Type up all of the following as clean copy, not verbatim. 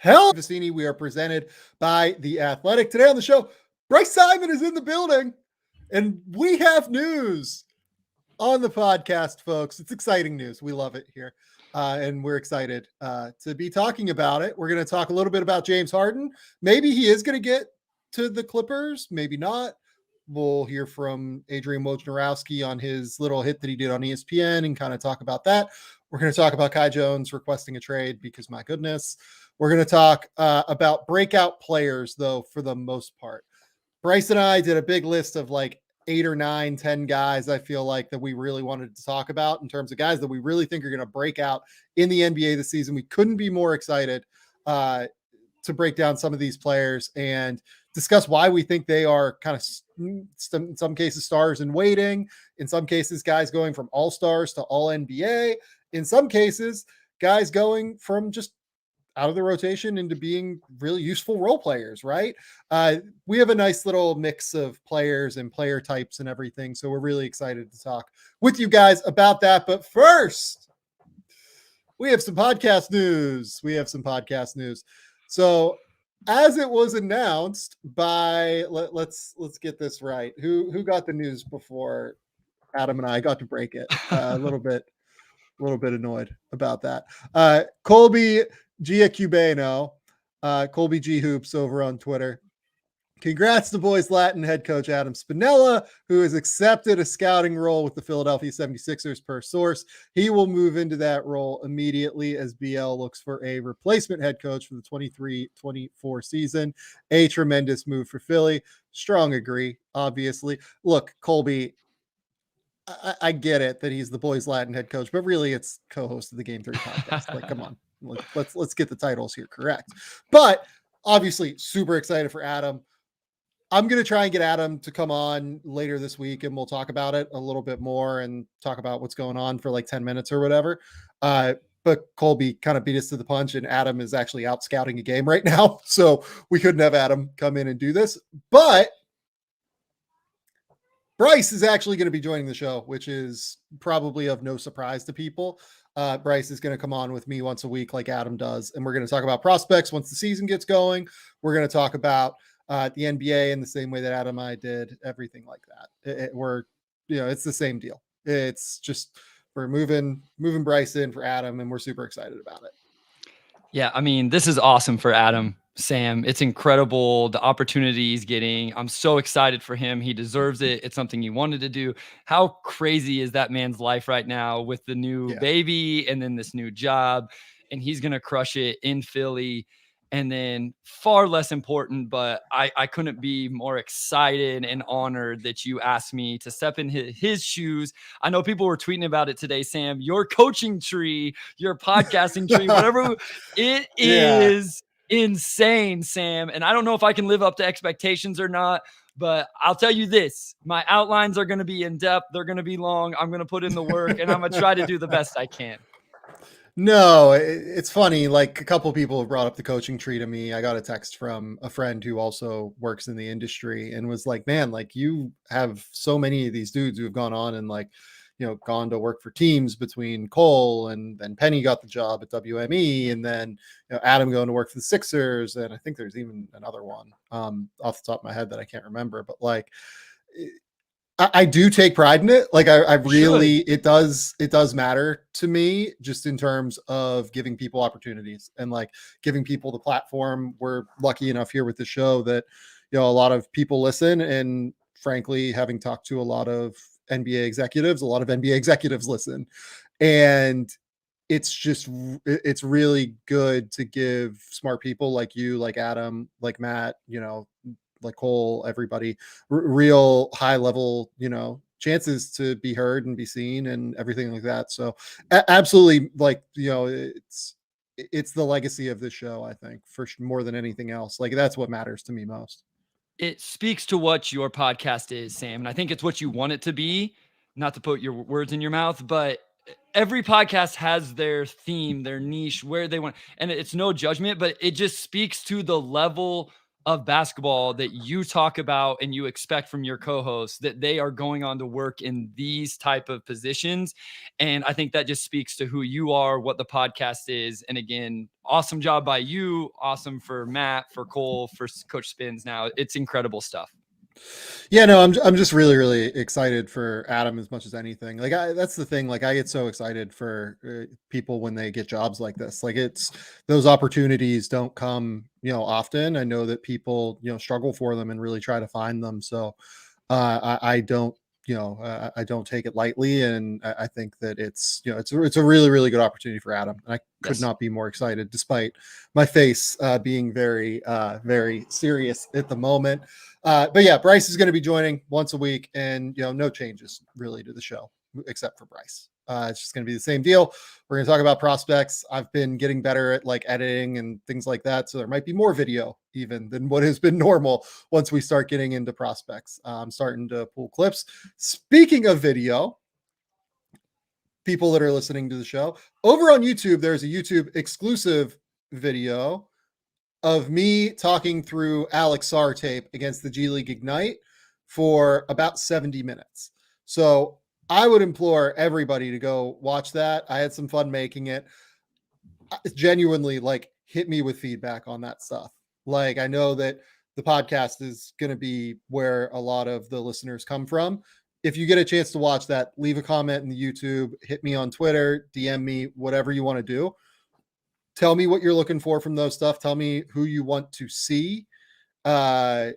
Hell, Vicini, we are presented by The Athletic. Today on the show, Bryce Simon is in the building, and we have news on the podcast, folks. It's exciting news. We love it here, and we're excited to be talking about it. We're going to talk a little bit about James Harden. Maybe he is going to get to the Clippers, maybe not. We'll hear from Adrian Wojnarowski on his little hit that he did on ESPN and kind of talk about that. We're going to talk about Kai Jones requesting a trade because, my goodness. We're going to talk about breakout players, though, for the most part. Bryce and I did a big list of like 8 or 9, 10 guys I feel like that we really wanted to talk about in terms of guys that we really think are going to break out in the NBA this season. We couldn't be more excited to break down some of these players and discuss why we think they are kind of, in some cases, stars in waiting. In some cases, guys going from all-stars to all-NBA. In some cases, guys going from just out of the rotation into being really useful role players, right? We have a nice little mix of players and player types and everything. So we're really excited to talk with you guys about that. But first, we have some podcast news. So as it was announced by, let's get this right. Who got the news before Adam and I got to break it? A little bit annoyed about that. Colby Giacubeno, Colby G Hoops over on Twitter. Congrats to Boys Latin head coach Adam Spinella, who has accepted a scouting role with the Philadelphia 76ers per source. He will move into that role immediately as BL looks for a replacement head coach for the 23-24 season. A tremendous move for Philly. Strong agree, obviously. Look, Colby, I get it that he's the Boys Latin head coach, but really it's co-host of the Game 3 podcast. Like, come on, let's get the titles here correct. But obviously super excited for Adam. I'm going to try and get Adam to come on later this week and we'll talk about it a little bit more and talk about what's going on for like 10 minutes or whatever. But Colby kind of beat us to the punch and Adam is actually out scouting a game right now. So we couldn't have Adam come in and do this, but Bryce is actually going to be joining the show, which is probably of no surprise to people. Bryce is going to come on with me once a week like Adam does. And we're going to talk about prospects once the season gets going. We're going to talk about the NBA in the same way that Adam and I did, everything like that. It's the same deal. It's just, we're moving Bryce in for Adam and we're super excited about it. Yeah. I mean, this is awesome for Adam. Sam, it's incredible the opportunity he's getting. I'm so excited for him. He deserves it. It's something he wanted to do. How crazy is that man's life right now with the new baby and then this new job? And he's going to crush it in Philly. And then far less important, but I couldn't be more excited and honored that you asked me to step in his shoes. I know people were tweeting about it today, Sam, your coaching tree, your podcasting tree, whatever it is. Insane, Sam. And I don't know if I can live up to expectations or not, but I'll tell you this, my outlines are going to be in depth. They're going to be long. I'm going to put in the work and I'm going to try to do the best I can. No, it's funny. Like a couple of people have brought up the coaching tree to me. I got a text from a friend who also works in the industry and was like, man, like you have so many of these dudes who have gone on and like, gone to work for teams between Cole and then Penny got the job at WME and then Adam going to work for the Sixers. And I think there's even another one off the top of my head that I can't remember, but like I do take pride in it. Like I really, it does matter to me just in terms of giving people opportunities and like giving people the platform. We're lucky enough here with the show that, a lot of people listen and frankly, having talked to a lot of NBA executives listen. And it's really good to give smart people like you, like Adam, like Matt, like Cole, everybody, real high level, chances to be heard and be seen and everything like that. So absolutely, like, it's the legacy of this show, I think, for more than anything else. Like that's what matters to me most. It speaks to what your podcast is, Sam. And I think it's what you want it to be, not to put your words in your mouth, but every podcast has their theme, their niche, where they want, and it's no judgment, but it just speaks to the level of basketball that you talk about and you expect from your co-hosts, that they are going on to work in these type of positions. And I think that just speaks to who you are, what the podcast is. And again, awesome job by you. Awesome for Matt, for Cole, for Coach Spins. Now it's incredible stuff. Yeah, no, I'm just really, really excited for Adam as much as anything. Like, that's the thing. Like, I get so excited for people when they get jobs like this. Like, it's those opportunities don't come, often. I know that people, struggle for them and really try to find them. So, I don't, I don't take it lightly, and I think that it's a really, really good opportunity for Adam. And I could not be more excited, despite my face being very, very serious at the moment. But yeah, Bryce is going to be joining once a week, and no changes really to the show except for Bryce. It's just going to be the same deal. We're going to talk about prospects. I've been getting better at like editing and things like that, so there might be more video even than what has been normal once we start getting into prospects. I'm starting to pull clips. Speaking of video, people that are listening to the show over on YouTube, there's a YouTube exclusive video of me talking through Alex Sarr tape against the G League Ignite for about 70 minutes. So I would implore everybody to go watch that. I had some fun making it. Genuinely, like, hit me with feedback on that stuff. Like, I know that the podcast is going to be where a lot of the listeners come from. If you get a chance to watch that, leave a comment in the YouTube, hit me on Twitter, DM me, whatever you want to do. Tell me what you're looking for from those stuff. Tell me who you want to see, break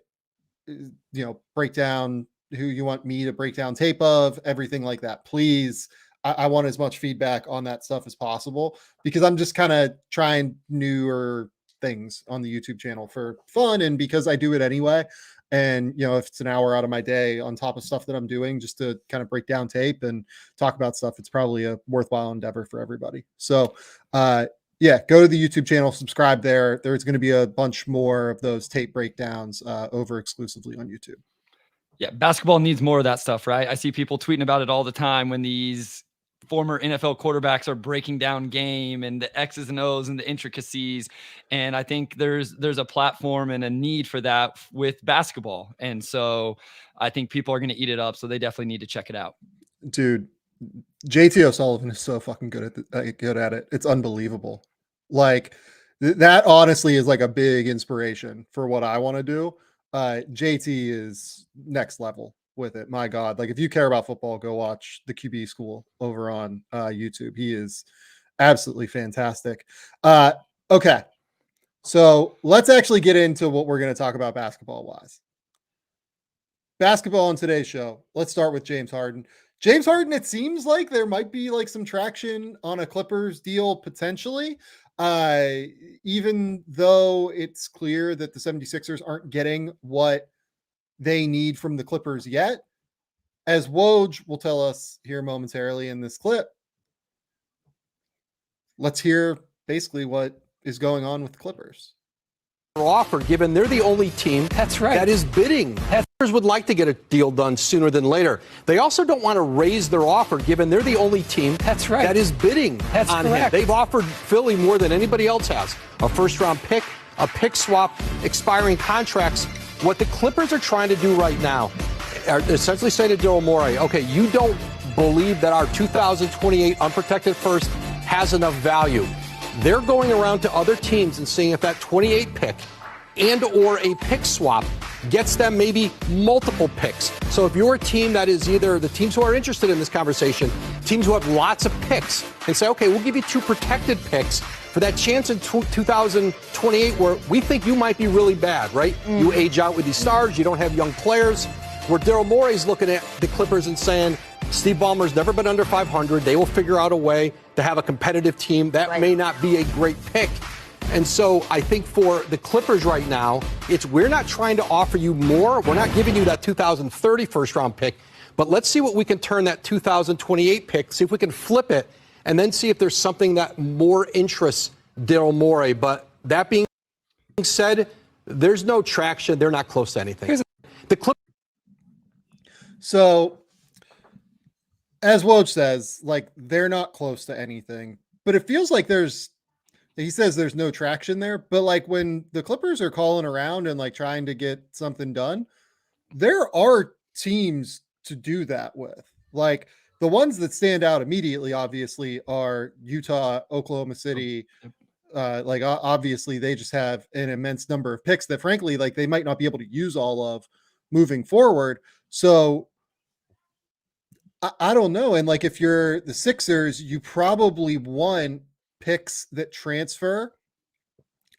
down who you want me to break down tape of, everything like that. Please. I want as much feedback on that stuff as possible, because I'm just kind of trying newer things on the YouTube channel for fun. And because I do it anyway. And, if it's an hour out of my day on top of stuff that I'm doing just to kind of break down tape and talk about stuff, it's probably a worthwhile endeavor for everybody. So, yeah, go to the YouTube channel, subscribe there. There's going to be a bunch more of those tape breakdowns over exclusively on YouTube. Yeah, basketball needs more of that stuff, right? I see people tweeting about it all the time when these former NFL quarterbacks are breaking down game and the X's and O's and the intricacies. And I think there's a platform and a need for that with basketball. And so I think people are going to eat it up. So they definitely need to check it out. Dude, JT O'Sullivan is so fucking good at it. It's unbelievable. Like, that honestly is like a big inspiration for what I want to do. JT is next level with it. My God. Like, if you care about football, go watch the QB School over on YouTube. He is absolutely fantastic. Okay. So let's actually get into what we're going to talk about basketball wise. Basketball on today's show. Let's start with James Harden. James Harden, it seems like there might be like some traction on a Clippers deal potentially. Even though it's clear that the 76ers aren't getting what they need from the Clippers yet, as Woj will tell us here momentarily in this clip. Let's hear basically what is going on with the Clippers. Offer, given they're the only team that is bidding. Clippers would like to get a deal done sooner than later. They also don't want to raise their offer, given they're the only team that is bidding on him. They've offered Philly more than anybody else has. A first-round pick, a pick swap, expiring contracts. What the Clippers are trying to do right now are essentially saying to Daryl Morey, okay, you don't believe that our 2028 unprotected first has enough value. They're going around to other teams and seeing if that 28 pick and or a pick swap gets them maybe multiple picks. So if you're a team that is either the teams who are interested in this conversation, teams who have lots of picks, and say, okay, we'll give you 2 protected picks for that chance in 2028 where we think you might be really bad, right? You age out with these stars, you don't have young players. Where Daryl Morey's looking at the Clippers and saying, Steve Ballmer's never been under 500. They will figure out a way to have a competitive team. That may not be a great pick. And so I think for the Clippers right now, we're not trying to offer you more. We're not giving you that 2030 first-round pick. But let's see what we can turn that 2028 pick, see if we can flip it, and then see if there's something that more interests Daryl Morey. But that being said, there's no traction. They're not close to anything. So, as Woj says, like, they're not close to anything, but it feels like there's He says there's no traction there, but like when the Clippers are calling around and like trying to get something done, there are teams to do that with. Like the ones that stand out immediately, obviously, are Utah, Oklahoma City. Obviously, they just have an immense number of picks that, frankly, like they might not be able to use all of moving forward. So I don't know. And like if you're the Sixers, you probably want picks that transfer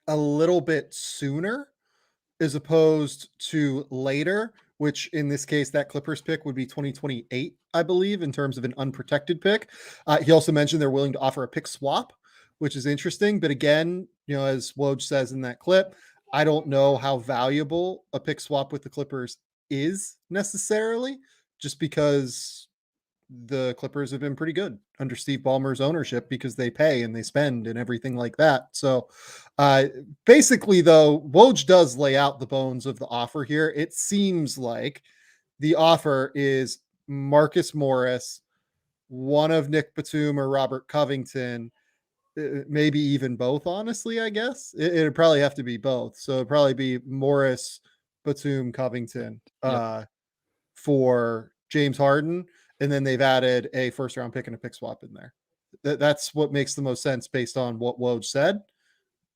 a little bit sooner as opposed to later, which in this case, that Clippers pick would be 2028, I believe, in terms of an unprotected pick. He also mentioned they're willing to offer a pick swap, which is interesting. But again, as Woj says in that clip, I don't know how valuable a pick swap with the Clippers is necessarily, just because the Clippers have been pretty good under Steve Ballmer's ownership because they pay and they spend and everything like that. So basically, though, Woj does lay out the bones of the offer here. It seems like the offer is Marcus Morris, one of Nick Batum or Robert Covington, maybe even both, honestly, I guess. It'd probably have to be both. So it'd probably be Morris, Batum, Covington for James Harden. And then they've added a first round pick and a pick swap in there. That's what makes the most sense based on what Woj said.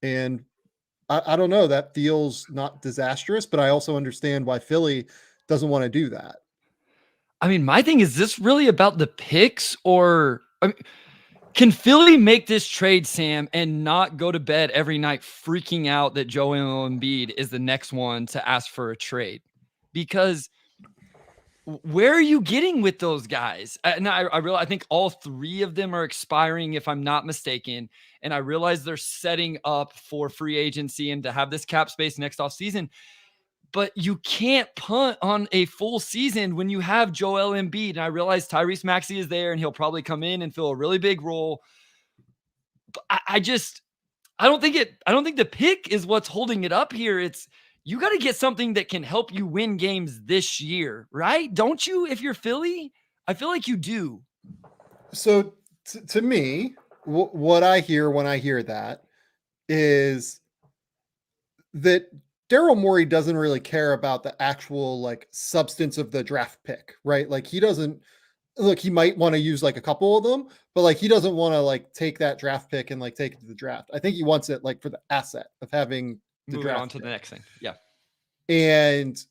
And I don't know, that feels not disastrous, but I also understand why Philly doesn't want to do that. I mean, my thing is this really about the picks, or can Philly make this trade, Sam, and not go to bed every night freaking out that Joel Embiid is the next one to ask for a trade? Because where are you getting with those guys? And I think all three of them are expiring, if I'm not mistaken. And I realize they're setting up for free agency and to have this cap space next offseason. But you can't punt on a full season when you have Joel Embiid. And I realize Tyrese Maxey is there and he'll probably come in and fill a really big role. But I don't think the pick is what's holding it up here. It's, you got to get something that can help you win games this year, right? Don't you? If you're Philly, I feel like you do. So to me, what I hear when I hear that is that Daryl Morey doesn't really care about the actual like substance of the draft pick, right? Like he doesn't look, he might want to use like a couple of them, but like he doesn't want to like take that draft pick and like take it to the draft. I think he wants it like for the asset of having the Move draft on to pick. the next thing. Yeah. And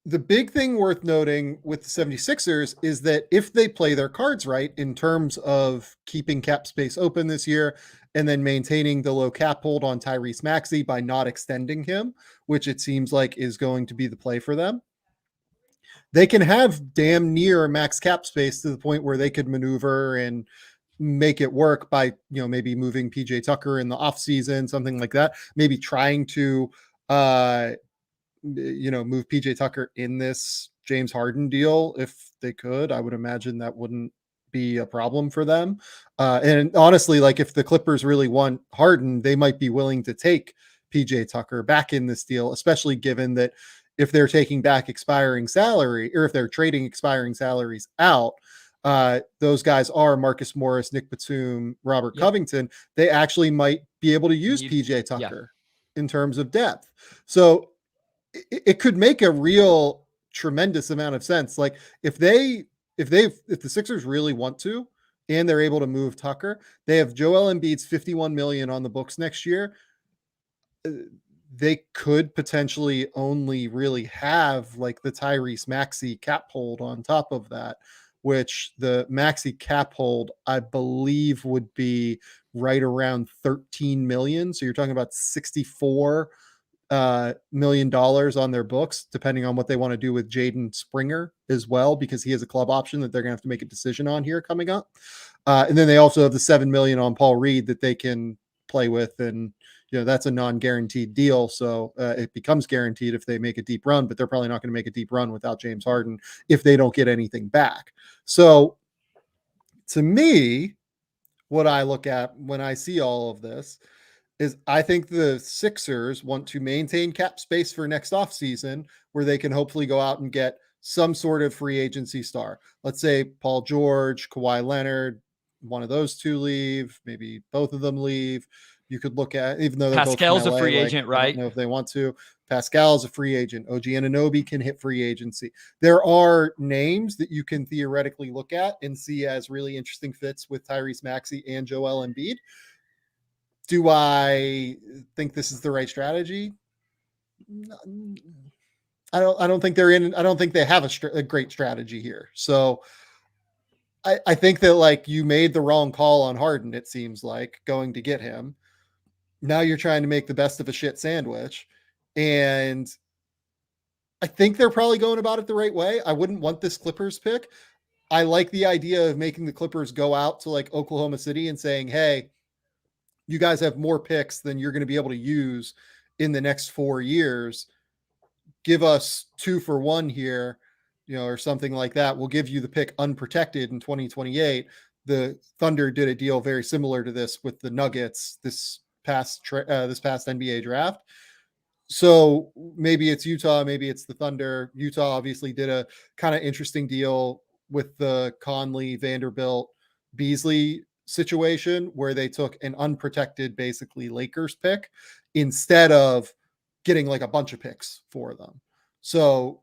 the big thing worth noting with the 76ers is that if they play their cards right in terms of keeping cap space open this year and then maintaining the low cap hold on Tyrese Maxey by not extending him, which it seems like is going to be the play for them, they can have damn near max cap space to the point where they could maneuver and make it work by, maybe moving PJ Tucker in the offseason, something like that, maybe trying to, move PJ Tucker in this James Harden deal. If they could, I would imagine that wouldn't be a problem for them. And honestly, like if the Clippers really want Harden, they might be willing to take PJ Tucker back in this deal, especially given that if they're taking back expiring salary, or if they're trading expiring salaries out, those guys are Marcus Morris, Nick Batum, Robert Covington. They actually might be able to use PJ Tucker in terms of depth. So it could make a real tremendous amount of sense. Like if the Sixers really want to, and they're able to move Tucker, they have Joel Embiid's $51 million on the books next year. They could potentially only really have like the Tyrese Maxey cap hold on top of that, which the Maxey cap hold, I believe, would be right around 13 million. So you're talking about $64 million on their books, depending on what they want to do with Jaden Springer as well, because he has a club option that they're going to have to make a decision on here coming up. And then they also have the $7 million on Paul Reed that they can play with. And, that's a non-guaranteed deal. So it becomes guaranteed if they make a deep run, but they're probably not going to make a deep run without James Harden if they don't get anything back. So to me, what I look at when I see all of this is I think the Sixers want to maintain cap space for next offseason where they can hopefully go out and get some sort of free agency star. Let's say Paul George, Kawhi Leonard, one of those two leave, maybe both of them leave. You could look at, even though they're Pascal's both from a LA, free like, agent, I right? don't know if they want to. Pascal's a free agent. OG Anunoby can hit free agency. There are names that you can theoretically look at and see as really interesting fits with Tyrese Maxey and Joel Embiid. Do I think this is the right strategy? I don't think they're in. I don't think they have a great strategy here. So I think that, like, you made the wrong call on Harden. It seems like, going to get him. Now you're trying to make the best of a shit sandwich, and I think they're probably going about it the right way. I wouldn't want this Clippers pick. I like the idea of making the Clippers go out to like Oklahoma City and saying, hey, you guys have more picks than you're going to be able to use in the next 4 years. Give us 2 for 1 here, or something like that. We'll give you the pick unprotected in 2028. The Thunder did a deal very similar to this with the Nuggets this past NBA draft. So maybe it's Utah, maybe it's the Thunder. Utah obviously did a kind of interesting deal with the Conley, Vanderbilt, Beasley situation where they took an unprotected, basically Lakers pick instead of getting like a bunch of picks for them. So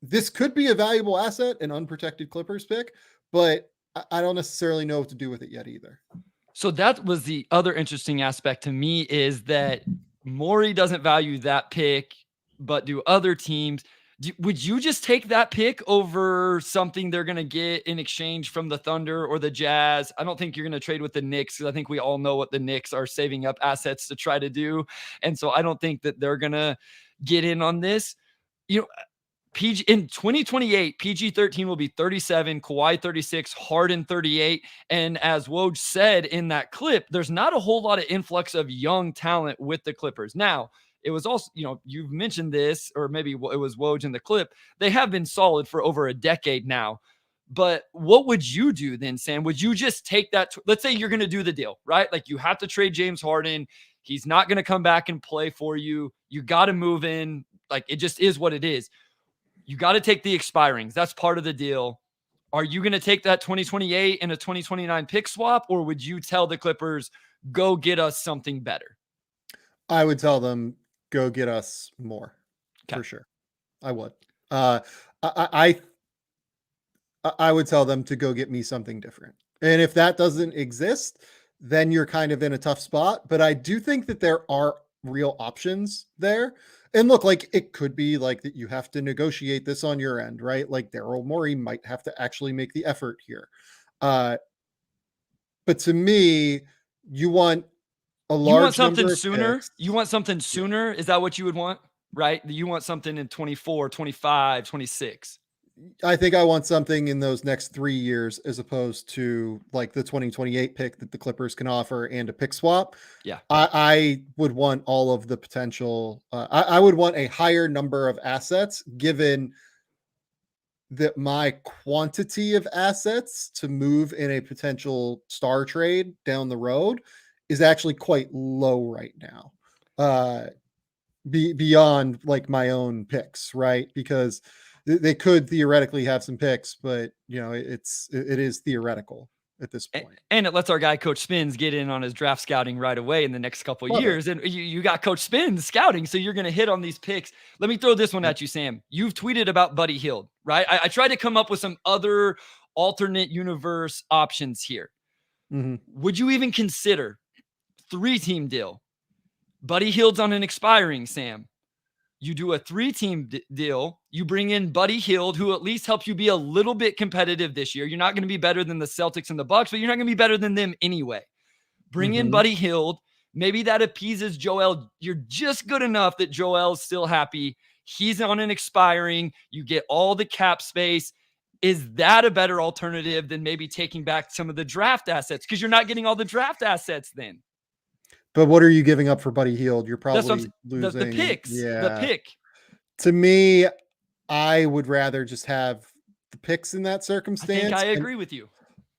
this could be a valuable asset, an unprotected Clippers pick, but I don't necessarily know what to do with it yet either. So that was the other interesting aspect to me, is that Morey doesn't value that pick, but do other teams. Would you just take that pick over something they're going to get in exchange from the Thunder or the Jazz? I don't think you're going to trade with the Knicks, because I think we all know what the Knicks are saving up assets to try to do. And so I don't think that they're going to get in on this. PG in 2028, PG-13 will be 37, Kawhi 36, Harden 38. And as Woj said in that clip, there's not a whole lot of influx of young talent with the Clippers. Now, it was also, you've mentioned this, or maybe it was Woj in the clip. They have been solid for over a decade now. But what would you do then, Sam? Would you just take that? Let's say you're going to do the deal, right? Like, you have to trade James Harden. He's not going to come back and play for you. You got to move in. Like, it just is what it is. You got to take the expirings. That's part of the deal. Are you going to take that 2028 and a 2029 pick swap, or would you tell the Clippers, go get us something better? I would tell them, go get us more. Okay. For sure. I would. I would tell them to go get me something different. And if that doesn't exist, then you're kind of in a tough spot. But I do think that there are real options there. And look, like, it could be like that you have to negotiate this on your end, right? Like, Daryl Morey might have to actually make the effort here. But to me, you want a large something number of sooner. picks. You want something sooner. Is that what you would want? Right? You want something in 24, 25, 26. I think I want something in those next 3 years, as opposed to like the 2028 pick that the Clippers can offer and a pick swap. Yeah. I would want all of the potential. I would want a higher number of assets, given that my quantity of assets to move in a potential star trade down the road is actually quite low right now. Beyond like my own picks, right? Because they could theoretically have some picks, but it is theoretical at this point. And it lets our guy Coach Spins get in on his draft scouting right away in the next couple of years. And you got Coach Spins scouting, so you're going to hit on these picks. Let me throw this one at you, Sam. You've tweeted about Buddy Hield, right? I tried to come up with some other alternate universe options here. Mm-hmm. Would you even consider 3-team deal? Buddy Hield's on an expiring, Sam. You do a 3-team deal. You bring in Buddy Hield, who at least helps you be a little bit competitive this year. You're not going to be better than the Celtics and the Bucks, but you're not going to be better than them anyway. Bring in Buddy Hield. Maybe that appeases Joel. You're just good enough that Joel's still happy. He's on an expiring. You get all the cap space. Is that a better alternative than maybe taking back some of the draft assets? Because you're not getting all the draft assets then. But what are you giving up for Buddy Hield? You're probably losing the picks. Yeah. The pick. To me, I would rather just have the picks in that circumstance. I agree with you.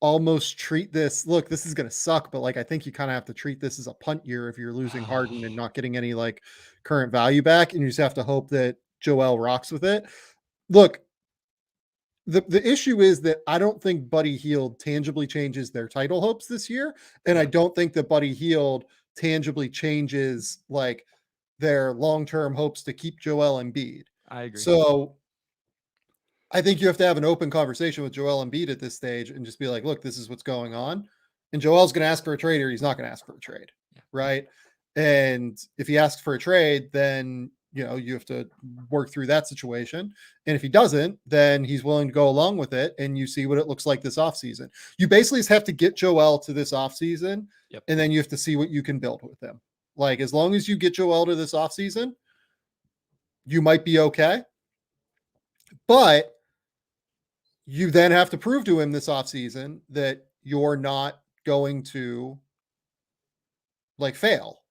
Almost treat this. Look, this is going to suck, but like, I think you kind of have to treat this as a punt year if you're losing Harden and not getting any like current value back, and you just have to hope that Joel rocks with it. Look, The issue is that I don't think Buddy Hield tangibly changes their title hopes this year. And I don't think that Buddy Hield tangibly changes like their long-term hopes to keep Joel Embiid. I agree. So I think you have to have an open conversation with Joel Embiid at this stage and just be like, look, this is what's going on. And Joel's going to ask for a trade or he's not going to ask for a trade. Yeah. Right. And if he asks for a trade, then you have to work through that situation. And if he doesn't, then he's willing to go along with it. And you see what it looks like this offseason. You basically just have to get Joel to this offseason. Yep. And then you have to see what you can build with him. Like, as long as you get Joel to this offseason, you might be okay. But you then have to prove to him this offseason that you're not going to like fail.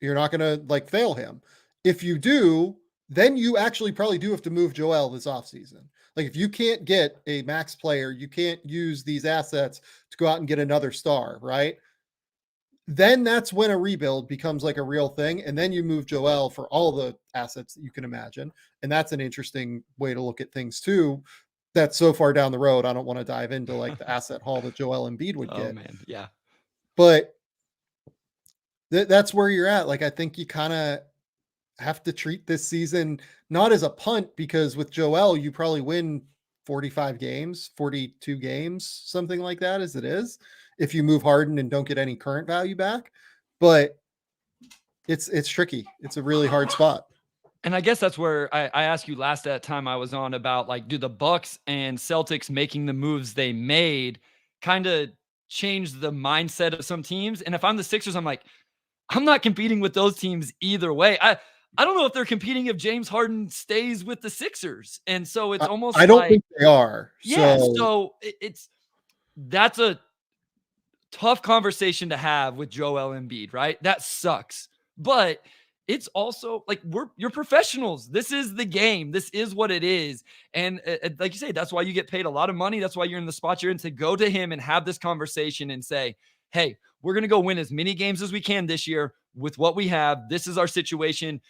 You're not going to like fail him. If you do, then you actually probably do have to move Joel this offseason. Like, if you can't get a max player, you can't use these assets to go out and get another star, right? Then that's when a rebuild becomes like a real thing. And then you move Joel for all the assets that you can imagine. And that's an interesting way to look at things too. That's so far down the road. I don't want to dive into like the asset haul that Joel Embiid would get. Oh man. Yeah. But that's where you're at. Like, I think you kind of have to treat this season not as a punt, because with Joel, you probably win 45 games, 42 games, something like that as it is, if you move Harden and don't get any current value back. But it's tricky. It's a really hard spot. And I guess that's where I asked you last that time I was on about, like, do the Bucks and Celtics making the moves they made kind of change the mindset of some teams? And if I'm the Sixers, I'm like, I'm not competing with those teams either way. I don't know if they're competing if James Harden stays with the Sixers. And so it's almost I don't like, think they are. yeah, so that's a tough conversation to have with Joel Embiid, right? That sucks. But it's also like, you're professionals. This is the game. This is what it is. And like you say, that's why you get paid a lot of money. That's why you're in the spot you're in, to go to him and have this conversation and say, hey, we're going to go win as many games as we can this year with what we have. This is our situation.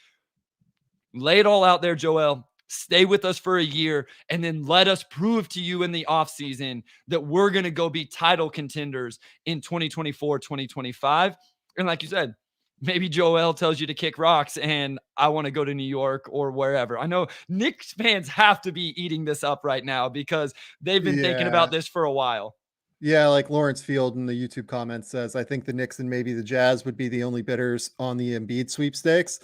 Lay it all out there, Joel. Stay with us for a year, and then let us prove to you in the offseason that we're going to go be title contenders in 2024, 2025. And like you said, maybe Joel tells you to kick rocks and I want to go to New York or wherever. I know Knicks fans have to be eating this up right now because they've been thinking about this for a while. Yeah, like Lawrence Field in the YouTube comments says, I think the Knicks and maybe the Jazz would be the only bidders on the Embiid sweepstakes.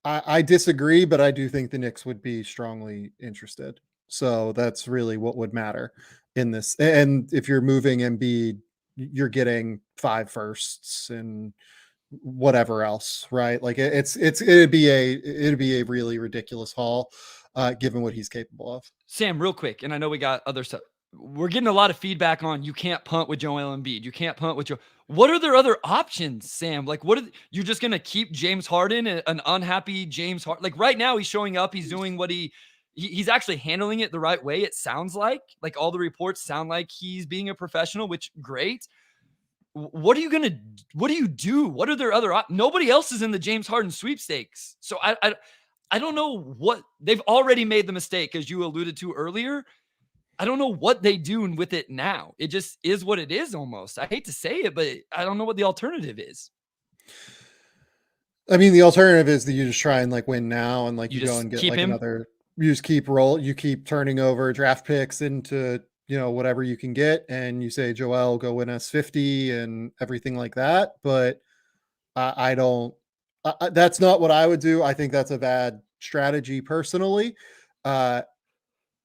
I disagree, but I do think the Knicks would be strongly interested. So that's really what would matter in this. And if you're moving Embiid, you're getting 5 firsts and whatever else, right? Like it'd be a really ridiculous haul, given what he's capable of. Sam, real quick, and I know we got other stuff. We're getting a lot of feedback on you can't punt with Joel Embiid. You can't punt with Joel. What are their other options, Sam? Like, you're just going to keep James Harden, an unhappy James Harden? Like, right now he's showing up. He's doing what he's actually handling it the right way. It sounds like all the reports sound like he's being a professional, which great. What do you do? What are their other nobody else is in the James Harden sweepstakes. So I don't know what they've already made the mistake, as you alluded to earlier. I don't know what they do with it now. It just is what it is almost. I hate to say it, but I don't know what the alternative is. I mean, the alternative is that you just try and like win now, and like you go and get like him. you just keep turning over draft picks into, whatever you can get. And you say, Joel, go win us 50 and everything like that. But that's not what I would do. I think that's a bad strategy personally.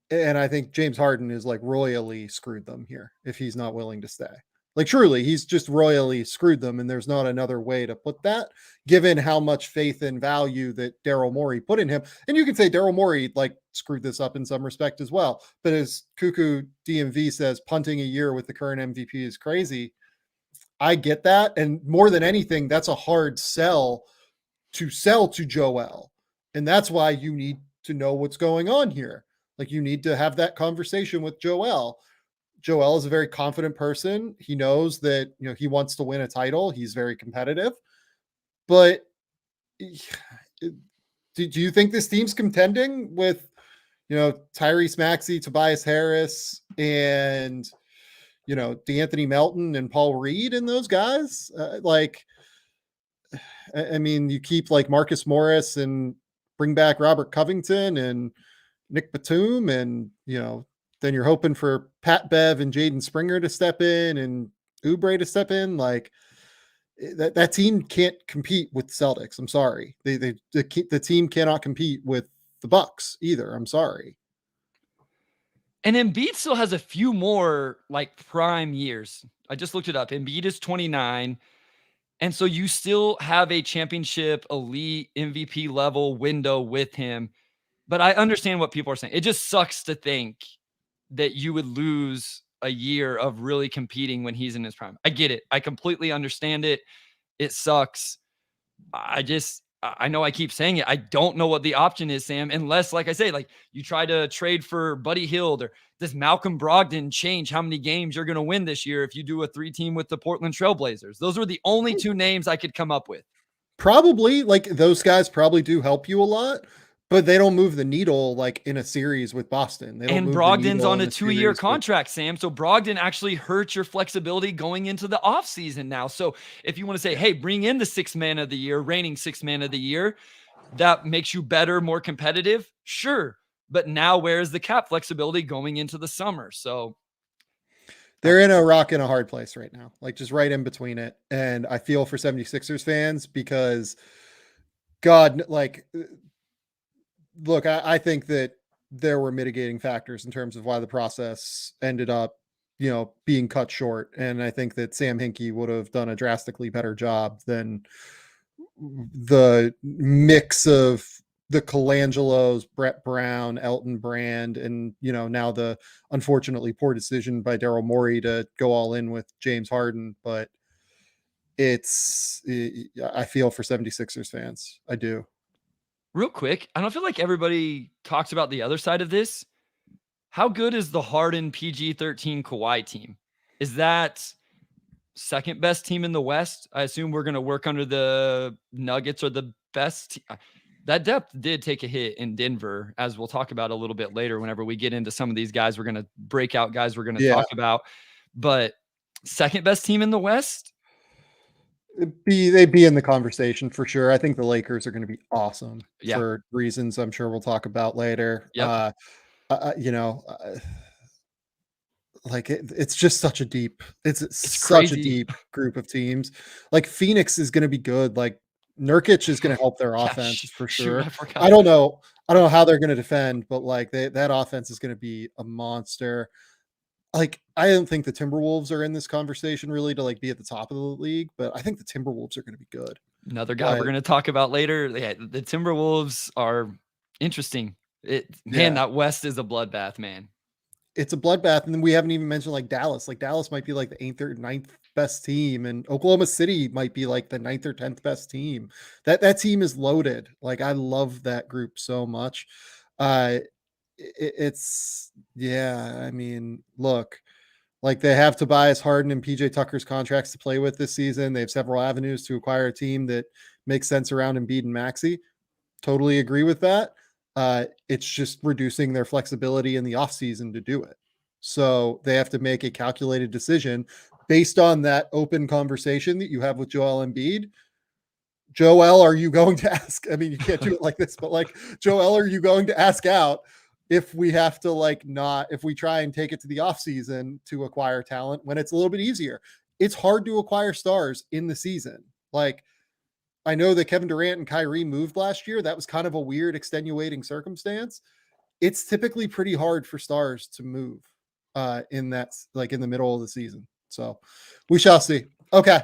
And I think James Harden is like royally screwed them here if he's not willing to stay. Like, truly, he's just royally screwed them. And there's not another way to put that, given how much faith and value that Daryl Morey put in him. And you can say Daryl Morey like screwed this up in some respect as well. But as Cuckoo DMV says, punting a year with the current MVP is crazy. I get that. And more than anything, that's a hard sell to Joel. And that's why you need to know what's going on here. Like, you need to have that conversation with Joel. Joel is a very confident person. He knows that, he wants to win a title. He's very competitive. But do you think this team's contending with, Tyrese Maxey, Tobias Harris, and D'Anthony Melton and Paul Reed and those guys. I mean, you keep like Marcus Morris and bring back Robert Covington and Nick Batum, and then you're hoping for Pat Bev and Jaden Springer to step in and Oubre to step in. Like that team can't compete with the Celtics. I'm sorry. The team cannot compete with the Bucks either. I'm sorry. And Embiid still has a few more like prime years. I just looked it up. Embiid is 29. And so you still have a championship, elite MVP level window with him. But I understand what people are saying. It just sucks to think that you would lose a year of really competing when he's in his prime. I get it. I completely understand it. It sucks. I know I keep saying it. I don't know what the option is, Sam, unless, like I say, like you try to trade for Buddy Hield, or does Malcolm Brogdon change how many games you're going to win this year if you do a 3-team with the Portland Trailblazers? Those were the only two names I could come up with. Probably, like those guys probably do help you a lot, but they don't move the needle like in a series with Boston. They don't And Brogdon's on a 2-year contract, Sam. So Brogdon actually hurts your flexibility going into the offseason now. So if you want to say, hey, bring in the 6th man of the year, reigning 6th man of the year, that makes you better, more competitive. Sure. But now where's the cap flexibility going into the summer? So they're in a rock and a hard place right now, like just right in between it. And I feel for 76ers fans because God, like, look, I think that there were mitigating factors in terms of why the process ended up, being cut short. And I think that Sam Hinkie would have done a drastically better job than the mix of the Colangelos, Brett Brown, Elton Brand, and now the unfortunately poor decision by Daryl Morey to go all in with James Harden. But I feel for 76ers fans. I do. Real quick, I don't feel like everybody talks about the other side of this. How good is the Harden PG-13 Kawhi team? Is that second best team in the West? I assume we're going to work under the Nuggets or the best. That depth did take a hit in Denver, as we'll talk about a little bit later whenever we get into some of these guys. We're going to break out guys we're going to talk about. But second best team in the West? They'd be in the conversation for sure. I think the Lakers are going to be awesome for reasons I'm sure we'll talk about later. Yep. Like it's just such a deep, it's such crazy. a deep group of teams. Like Phoenix is going to be good. Like Nurkic is going to help their offense for sure. I don't know how they're going to defend, but like that offense is going to be a monster. Like, I don't think the Timberwolves are in this conversation really to like be at the top of the league, but I think the Timberwolves are going to be good. Another guy we're going to talk about later. Yeah, the Timberwolves are interesting. That West is a bloodbath, man. It's a bloodbath. And then we haven't even mentioned like Dallas. Like Dallas might be like the 8th or 9th best team, and Oklahoma City might be like the 9th or 10th best team. That team is loaded. Like I love that group so much. I mean, look, like they have Tobias Harden and PJ Tucker's contracts to play with this season. They have several avenues to acquire a team that makes sense around Embiid and Maxey. Totally agree with that. It's just reducing their flexibility in the offseason to do it. So they have to make a calculated decision based on that open conversation that you have with Joel Embiid. Joel, are you going to ask? I mean, you can't do it like this, but like, Joel, are you going to ask out if we have to if we try and take it to the offseason to acquire talent when it's a little bit easier? It's hard to acquire stars in the season. Like, I know that Kevin Durant and Kyrie moved last year. That was kind of a weird extenuating circumstance. It's typically pretty hard for stars to move in that, like in the middle of the season. So we shall see. Okay.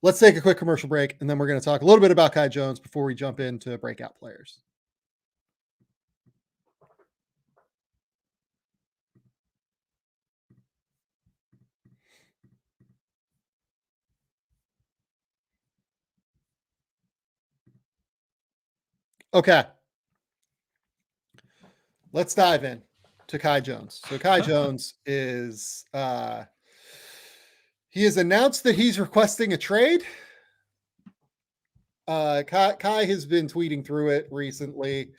Let's take a quick commercial break, and then we're going to talk a little bit about Kai Jones before we jump into breakout players. Okay. Let's dive in to Kai Jones. So Kai Jones is he has announced that he's requesting a trade. Kai has been tweeting through it recently.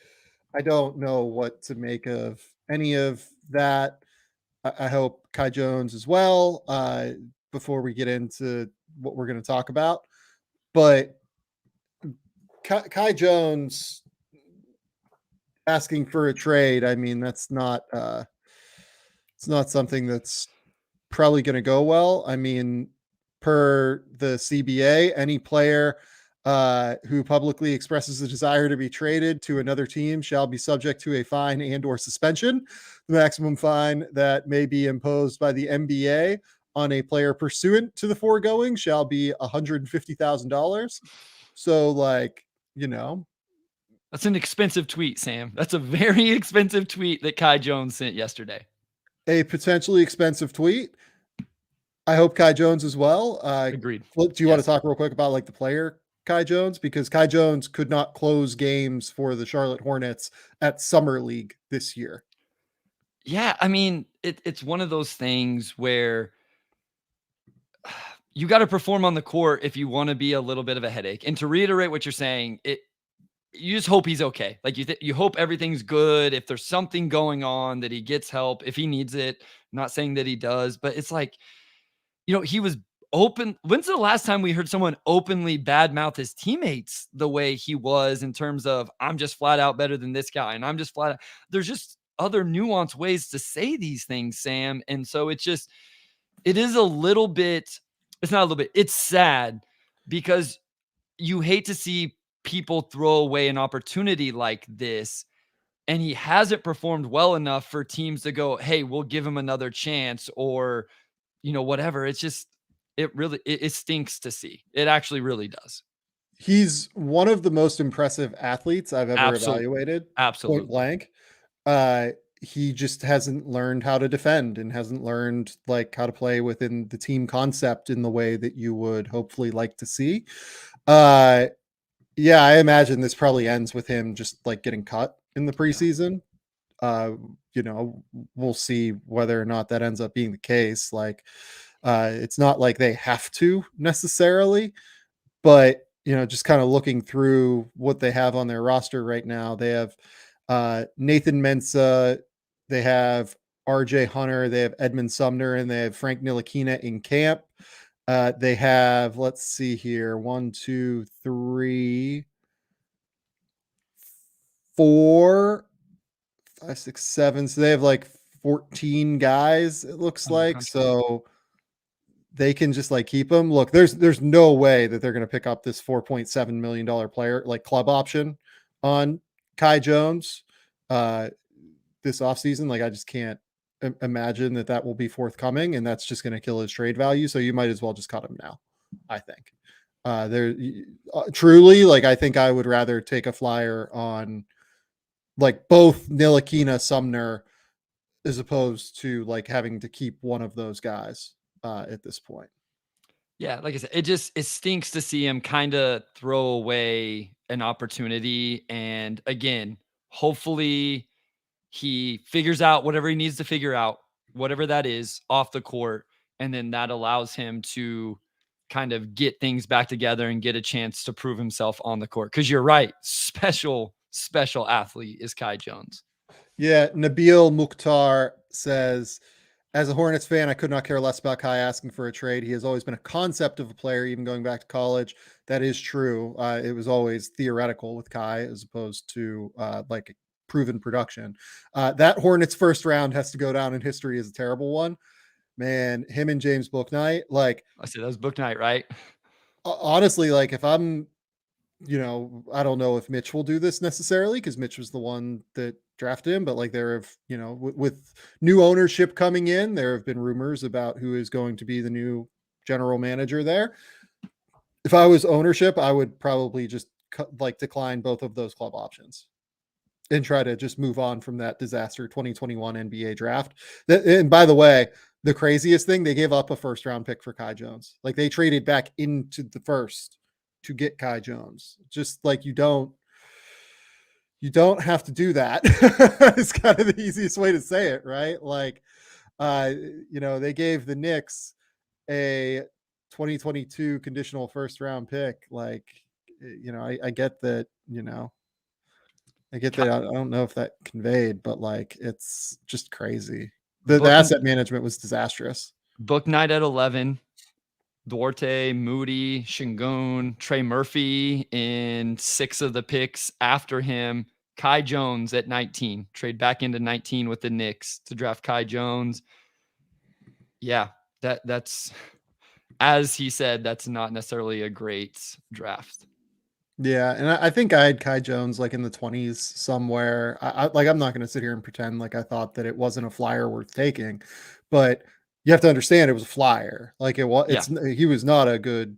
I don't know what to make of any of that. I hope Kai Jones as well, before we get into what we're going to talk about. But Kai Jones asking for a trade, I mean, that's not it's not something that's probably going to go well. I mean, per the CBA, any player who publicly expresses a desire to be traded to another team shall be subject to a fine and or suspension. The maximum fine that may be imposed by the NBA on a player pursuant to the foregoing shall be $150,000. So, like, you know, That's an expensive tweet, Sam. That's a very expensive tweet that Kai Jones sent yesterday. a potentially expensive tweet. I hope Kai Jones as well. Agreed. Do you want to talk real quick about like the player Kai Jones? Because Kai Jones could not close games for the Charlotte Hornets at Summer League this year. Yeah, I mean, it's one of those things where you got to perform on the court if you want to be a little bit of a headache. And to reiterate what you're saying, you just hope he's okay. Like you hope everything's good. If there's something going on, that he gets help if he needs it. I'm not saying that he does, but it's like, he was open. When's the last time we heard someone openly badmouth his teammates the way he was in terms of, I'm just flat out better than this guy, and I'm just flat out. There's just other nuanced ways to say these things, Sam. And so it is a little bit, it's not a little bit, it's sad because you hate to see people throw away an opportunity like this. And he hasn't performed well enough for teams to go, hey, we'll give him another chance, or, whatever. It's just, it stinks to see. It actually really does. He's one of the most impressive athletes I've ever evaluated. Absolutely. Point blank. He just hasn't learned how to defend and hasn't learned like how to play within the team concept in the way that you would hopefully like to see. Yeah, I imagine this probably ends with him just like getting cut in the preseason. We'll see whether or not that ends up being the case. Like, it's not like they have to necessarily, but just kind of looking through what they have on their roster right now, they have Nathan Mensah, they have RJ Hunter, they have Edmund Sumner, and they have Frank Ntilikina in camp. They have, let's see here, 1, 2, 3, 4, 5, 6, 7. So they have like 14 guys, it looks like. So they can just like keep them. Look, there's no way that they're going to pick up this $4.7 million player, like club option on Kai Jones this offseason. Like, I just can't imagine that will be forthcoming, and that's just going to kill his trade value. So you might as well just cut him now, I think. Truly, like, I think I would rather take a flyer on like both Ntilikina, Sumner, as opposed to like having to keep one of those guys at this point. Yeah, like I said, it stinks to see him kind of throw away an opportunity. And again, hopefully he figures out whatever he needs to figure out, whatever that is, off the court. And then that allows him to kind of get things back together and get a chance to prove himself on the court. Because you're right, special athlete is Kai Jones. Yeah, Nabil Mukhtar says, as a Hornets fan, I could not care less about Kai asking for a trade. He has always been a concept of a player, even going back to college. That is true. It was always theoretical with Kai as opposed to like proven production. That Hornets first round has to go down in history as a terrible one. Man, him and James Bouknight, like, I said that was Bouknight, right? Honestly, like, if I'm, I don't know if Mitch will do this necessarily because Mitch was the one that drafted him, but like there have, with new ownership coming in, there have been rumors about who is going to be the new general manager there. If I was ownership, I would probably just decline both of those club options and try to just move on from that disaster 2021 NBA draft. And by the way, the craziest thing, they gave up a first round pick for Kai Jones. Like, they traded back into the first to get Kai Jones. Just like, you don't have to do that. It's kind of the easiest way to say it, right? Like, they gave the Knicks a 2022 conditional first round pick. Like, I get that, I get that. I don't know if that conveyed, but like it's just crazy. The asset management was disastrous. Book night at 11. Duarte, Moody, Şengün, Trey Murphy in 6 of the picks after him. Kai Jones at 19. Trade back into 19 with the Knicks to draft Kai Jones. Yeah, that's as he said, that's not necessarily a great draft. Yeah, and I think I had Kai Jones like in the 20s somewhere. I'm not going to sit here and pretend like I thought that it wasn't a flyer worth taking, but you have to understand it was a flyer. Like he was not a good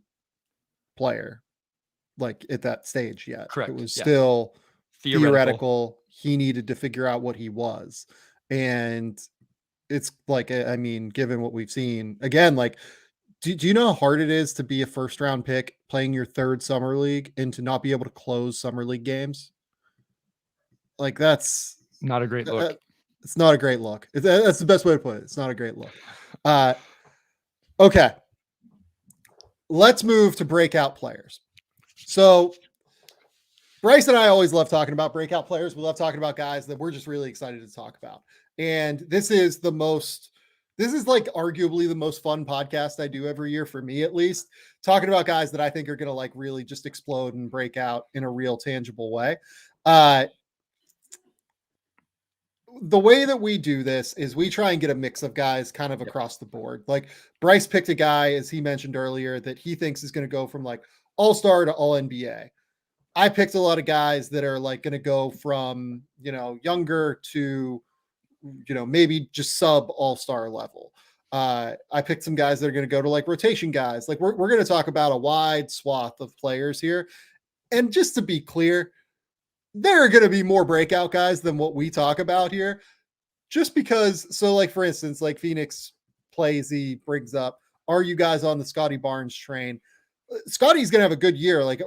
player like at that stage yet. Correct. It was still theoretical. He needed to figure out what he was. And it's like, I mean, given what we've seen again, like, do you know how hard it is to be a first round pick playing your 3rd summer league and to not be able to close summer league games? Like that's not a great look. It's not a great look. That's the best way to put it. It's not a great look. Okay. Let's move to breakout players. So Bryce and I always love talking about breakout players. We love talking about guys that we're just really excited to talk about. And this is like arguably the most fun podcast I do every year, for me at least, talking about guys that I think are going to like really just explode and break out in a real tangible way. The way that we do this is we try and get a mix of guys kind of across the board. Like Bryce picked a guy, as he mentioned earlier, that he thinks is going to go from like all-star to all NBA. I picked a lot of guys that are like going to go from, younger to, maybe just sub all-star level. I picked some guys that are going to go to like rotation guys. Like we're going to talk about a wide swath of players here. And just to be clear, there are going to be more breakout guys than what we talk about here, just because. So like, for instance, like Phoenix plays, he brings up, are you guys on the Scotty Barnes train? Scotty's going to have a good year. Like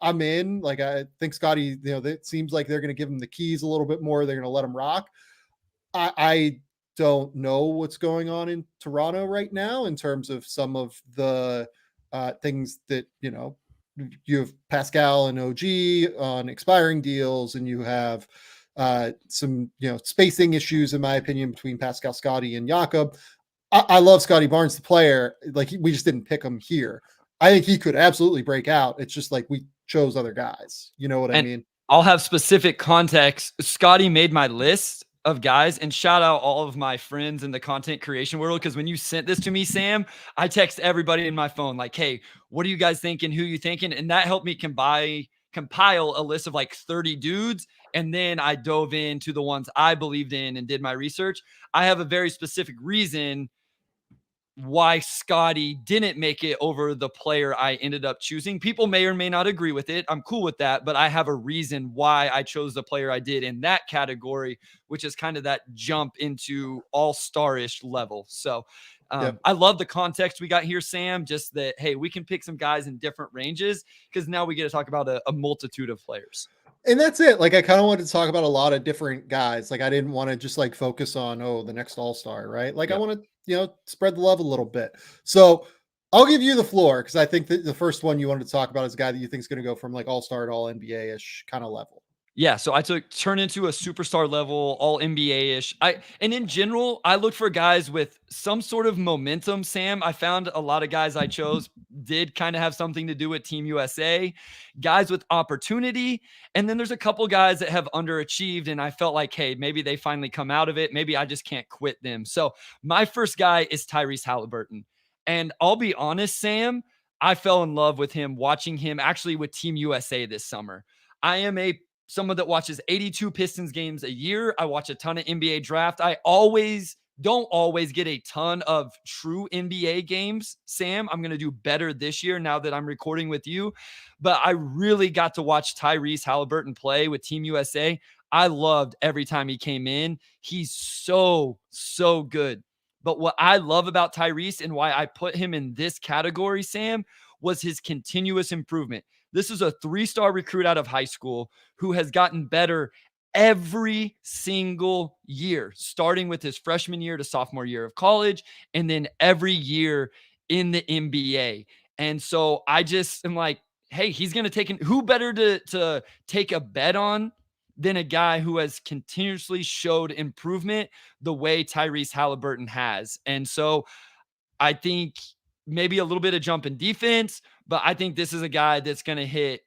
I'm in, like, I think Scotty, it seems like they're going to give him the keys a little bit more. They're going to let him rock. I don't know what's going on in Toronto right now in terms of some of the things that, you have Pascal and OG on expiring deals, and you have some, spacing issues, in my opinion, between Pascal, Scotty, and Jakob. I love Scotty Barnes, the player. Like we just didn't pick him here. I think he could absolutely break out. It's just like we chose other guys. You know what I mean? I'll have specific context. Scotty made my list of guys, and shout out all of my friends in the content creation world, because when you sent this to me, Sam, I text everybody in my phone like, hey, what are you guys thinking? Who are you thinking? And that helped me compile a list of like 30 dudes. And then I dove into the ones I believed in and did my research. I have a very specific reason why Scotty didn't make it over the player I ended up choosing. People may or may not agree with it. I'm cool with that, but I have a reason why I chose the player I did in that category, which is kind of that jump into all-star-ish level. So I love the context we got here, Sam, just that, hey, we can pick some guys in different ranges, because now we get to talk about a multitude of players. And that's it. Like, I kind of wanted to talk about a lot of different guys. Like, I didn't want to just like focus on, the next all-star, right? Like I want to, spread the love a little bit. So I'll give you the floor, because I think that the first one you wanted to talk about is a guy that you think is going to go from like all-star to all NBA-ish kind of level. Yeah, so I turn into a superstar level, all NBA-ish. And in general, I look for guys with some sort of momentum, Sam. I found a lot of guys I chose did kind of have something to do with Team USA, guys with opportunity. And then there's a couple guys that have underachieved, and I felt like, hey, maybe they finally come out of it. Maybe I just can't quit them. So my first guy is Tyrese Haliburton. And I'll be honest, Sam, I fell in love with him watching him actually with Team USA this summer. I am someone that watches 82 Pistons games a year. I watch a ton of NBA draft. I don't always get a ton of true NBA games, Sam. I'm going to do better this year now that I'm recording with you. But I really got to watch Tyrese Haliburton play with Team USA. I loved every time he came in. He's so, so good. But what I love about Tyrese and why I put him in this category, Sam, was his continuous improvement. This is a 3-star recruit out of high school who has gotten better every single year, starting with his freshman year to sophomore year of college, and then every year in the NBA. And so I just am like, hey, he's going to who better to take a bet on than a guy who has continuously showed improvement the way Tyrese Haliburton has. And so I think maybe a little bit of jump in defense, but I think this is a guy that's going to hit,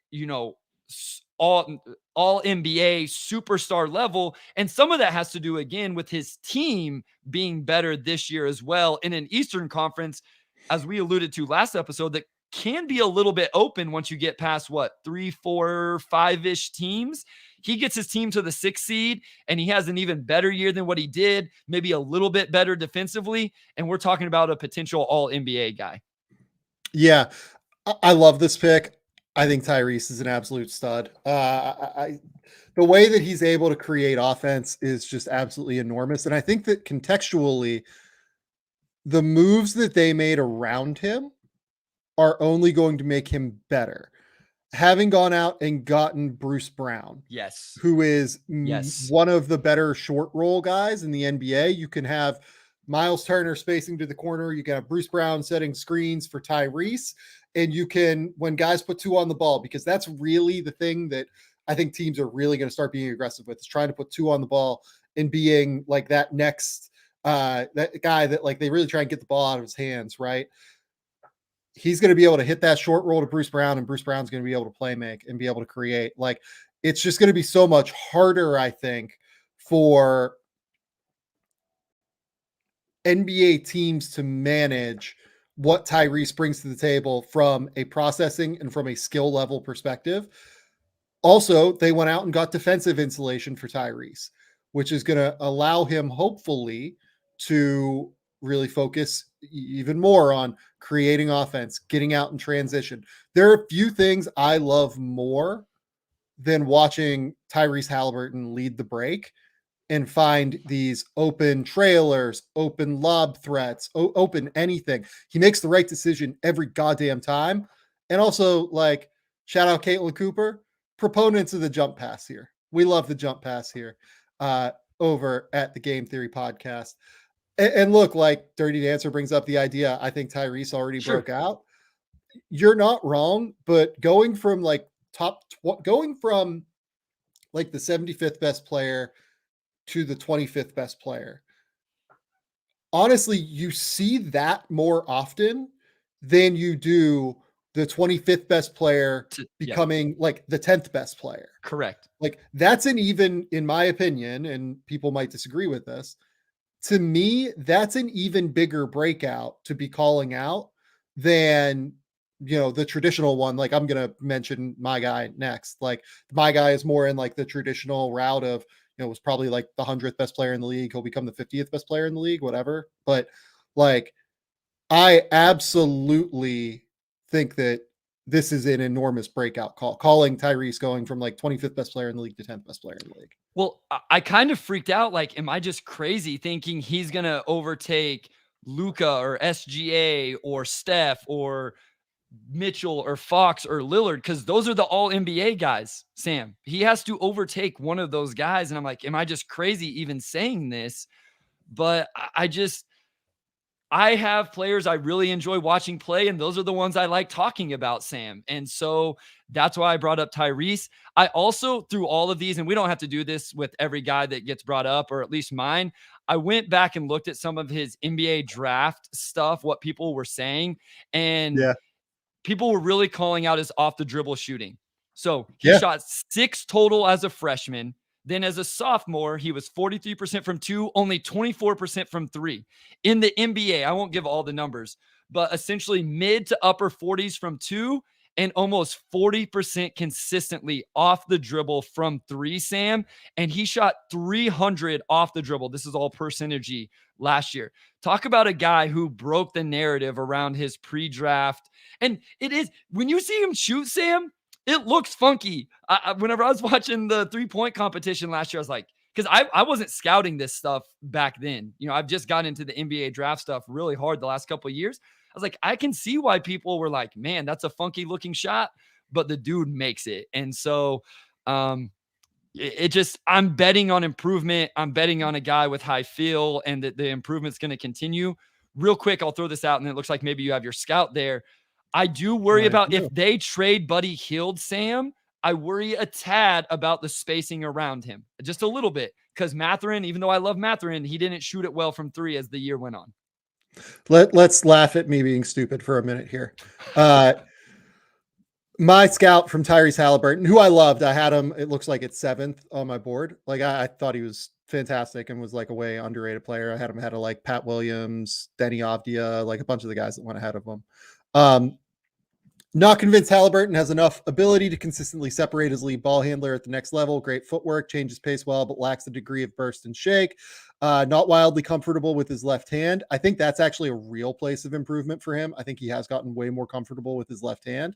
all NBA superstar level. And some of that has to do again with his team being better this year as well in an Eastern Conference, as we alluded to last episode, that can be a little bit open once you get past 3, 4, 5-ish teams. He gets his team to the 6th seed and he has an even better year than what he did, maybe a little bit better defensively. And we're talking about a potential all NBA guy. Yeah. I love this pick. I think Tyrese is an absolute stud. The way that he's able to create offense is just absolutely enormous. And I think that contextually, the moves that they made around him are only going to make him better. Having gone out and gotten Bruce Brown, yes, who is one of the better short roll guys in the NBA. You can have Miles Turner spacing to the corner. You can have Bruce Brown setting screens for Tyrese. And you can, when guys put 2 on the ball, because that's really the thing that I think teams are really going to start being aggressive with, is trying to put 2 on the ball and being like that next, that guy that like they really try and get the ball out of his hands, right? He's going to be able to hit that short roll to Bruce Brown, and Bruce Brown's going to be able to play make and be able to create. Like, it's just going to be so much harder, I think, for NBA teams to manage what Tyrese brings to the table from a processing and from a skill level perspective. Also, they went out and got defensive insulation for Tyrese, which is going to allow him, hopefully, to really focus even more on creating offense, getting out in transition. There are a few things I love more than watching Tyrese Haliburton lead the break and find these open trailers, open lob threats, open anything. He makes the right decision every goddamn time. And also, like, shout out Caitlin Cooper, proponents of the jump pass here. We love the jump pass here over at the Game Theory podcast. And look, like, Dirty Dancer brings up the idea, I think Tyrese already broke out. You're not wrong, but going from like going from like the 75th best player to the 25th best player, honestly, you see that more often than you do the 25th best player becoming like the 10th best player. Correct. Like, that's an even, in my opinion, and people might disagree with this, to me, that's an even bigger breakout to be calling out than, the traditional one. Like, I'm going to mention my guy next. Like, my guy is more in like the traditional route of, was probably like the 100th best player in the league. He'll become the 50th best player in the league, whatever. But like, I absolutely think that this is an enormous breakout calling Tyrese going from like 25th best player in the league to 10th best player in the league. Well, I kind of freaked out. Like, am I just crazy thinking he's going to overtake Luka or SGA or Steph or Mitchell or Fox or Lillard? Because those are the all NBA guys, Sam. He has to overtake one of those guys. And I'm like, am I just crazy even saying this? But I have players I really enjoy watching play, and those are the ones I like talking about, Sam. And so that's why I brought up Tyrese. I also, through all of these, and we don't have to do this with every guy that gets brought up, or at least mine, I went back and looked at some of his NBA draft stuff, what people were saying, and people were really calling out his off the dribble shooting. So he shot 6 total as a freshman. Then as a sophomore, he was 43% from 2, only 24% from 3. In the NBA, I won't give all the numbers, but essentially mid to upper 40s from 2 and almost 40% consistently off the dribble from 3, Sam. And he shot 300 off the dribble. This is all percentage last year. Talk about a guy who broke the narrative around his pre-draft. And it is, when you see him shoot, Sam, it looks funky. Whenever I was watching the 3-point competition last year, I was like, because I wasn't scouting this stuff back then. I've just gotten into the NBA draft stuff really hard the last couple of years. I was like, I can see why people were like, man, that's a funky looking shot, but the dude makes it. And so I'm betting on improvement. I'm betting on a guy with high feel and that the improvement's going to continue. Real quick, I'll throw this out, and it looks like maybe you have your scout there. I do worry about if they trade Buddy Hield, Sam. I worry a tad about the spacing around him, just a little bit, because Mathurin, even though I love Mathurin, he didn't shoot it well from three as the year went on. Let's laugh at me being stupid for a minute here. My scout from Tyrese Haliburton, who I loved, I had him, it looks like it's 7th on my board. Like I thought he was fantastic and was like a way underrated player. I had him ahead of like Pat Williams, Denny Avdia, like a bunch of the guys that went ahead of him. Not convinced Haliburton has enough ability to consistently separate his lead ball handler at the next level. Great footwork, changes pace well, but lacks the degree of burst and shake. Not wildly comfortable with his left hand. I think that's actually a real place of improvement for him. I think he has gotten way more comfortable with his left hand.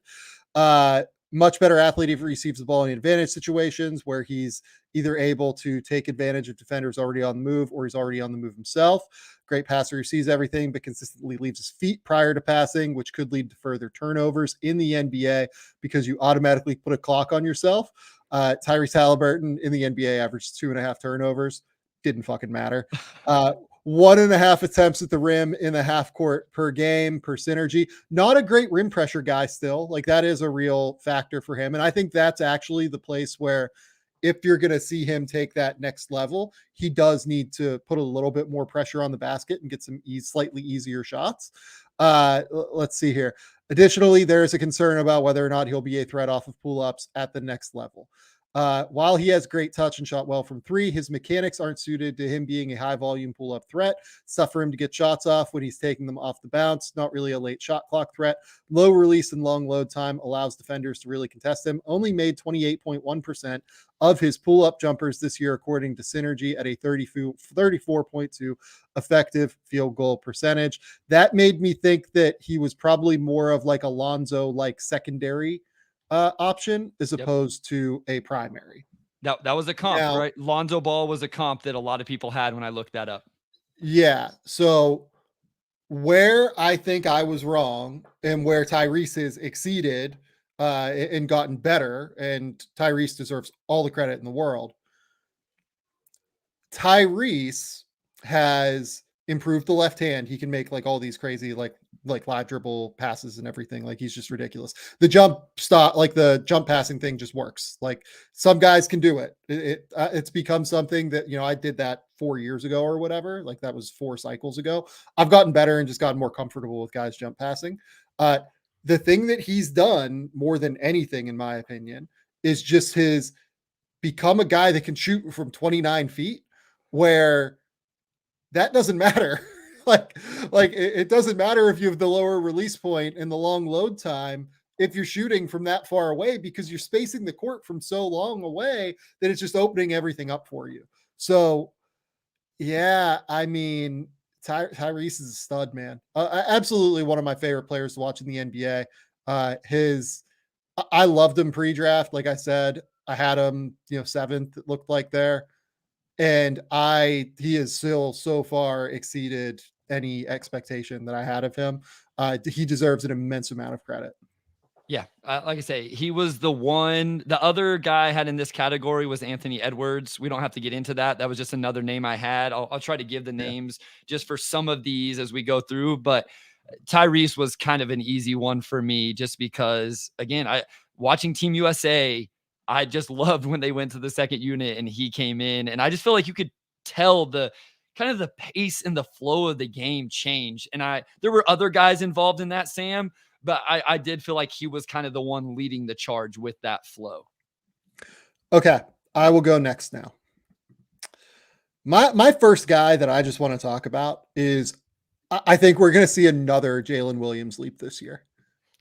Much better athlete if he receives the ball in advantage situations where he's either able to take advantage of defenders already on the move or he's already on the move himself. Great passer who sees everything but consistently leaves his feet prior to passing, which could lead to further turnovers in the NBA because you automatically put a clock on yourself. Tyrese Haliburton in the NBA averaged 2.5 turnovers. Didn't fucking matter. 1.5 attempts at the rim in the half court per game per synergy. Not a great rim pressure guy still. Like that is a real factor for him. And I think that's actually the place where if you're going to see him take that next level, he does need to put a little bit more pressure on the basket and get some slightly easier shots. Let's see here. Additionally, there is a concern about whether or not he'll be a threat off of pull-ups at the next level. While he has great touch and shot well from three, his mechanics aren't suited to him being a high volume pull up threat. It's tough for him to get shots off when he's taking them off the bounce. Not really a late shot clock threat. Low release and long load time allows defenders to really contest him. Only made 28.1% of his pull up jumpers this year, according to Synergy, at a 34.2 effective field goal percentage. That made me think that he was probably more of like Alonzo, like secondary option as opposed to a primary. That was a comp, right? Lonzo Ball was a comp that a lot of people had when I looked that up. Yeah. So where I think I was wrong and where Tyrese has exceeded and gotten better, and Tyrese deserves all the credit in the world. Tyrese has improved the left hand. He can make like all these crazy like live dribble passes and everything. Like he's just ridiculous. The jump stop, like the jump passing thing just works. Like some guys can do it. It's become something that, you know, I did that 4 years ago or whatever. Like that was 4 cycles ago. I've gotten better and just gotten more comfortable with guys jump passing. The thing that he's done more than anything, in my opinion, is just his become a guy that can shoot from 29 feet where that doesn't matter. like it doesn't matter if you have the lower release point and the long load time if you're shooting from that far away, because you're spacing the court from so long away that it's just opening everything up for you. So yeah, I mean, Tyrese is a stud, man. Absolutely one of my favorite players to watch in the NBA. I loved him pre-draft. Like I said, I had him, 7th, it looked like there. And he has still so far exceeded any expectation that I had of him. He deserves an immense amount of credit. Yeah. Like I say, he was the one. The other guy I had in this category was Anthony Edwards. We don't have to get into that. That was just another name I had. I'll try to give the names just for some of these as we go through. But Tyrese was kind of an easy one for me just because, again, watching Team USA, I just loved when they went to the second unit and he came in, and I just feel like you could tell the kind of the pace and the flow of the game change. And there were other guys involved in that, Sam, but I did feel like he was kind of the one leading the charge with that flow. Okay. I will go next now. My first guy that I just want to talk about is, I think we're going to see another Jalen Williams leap this year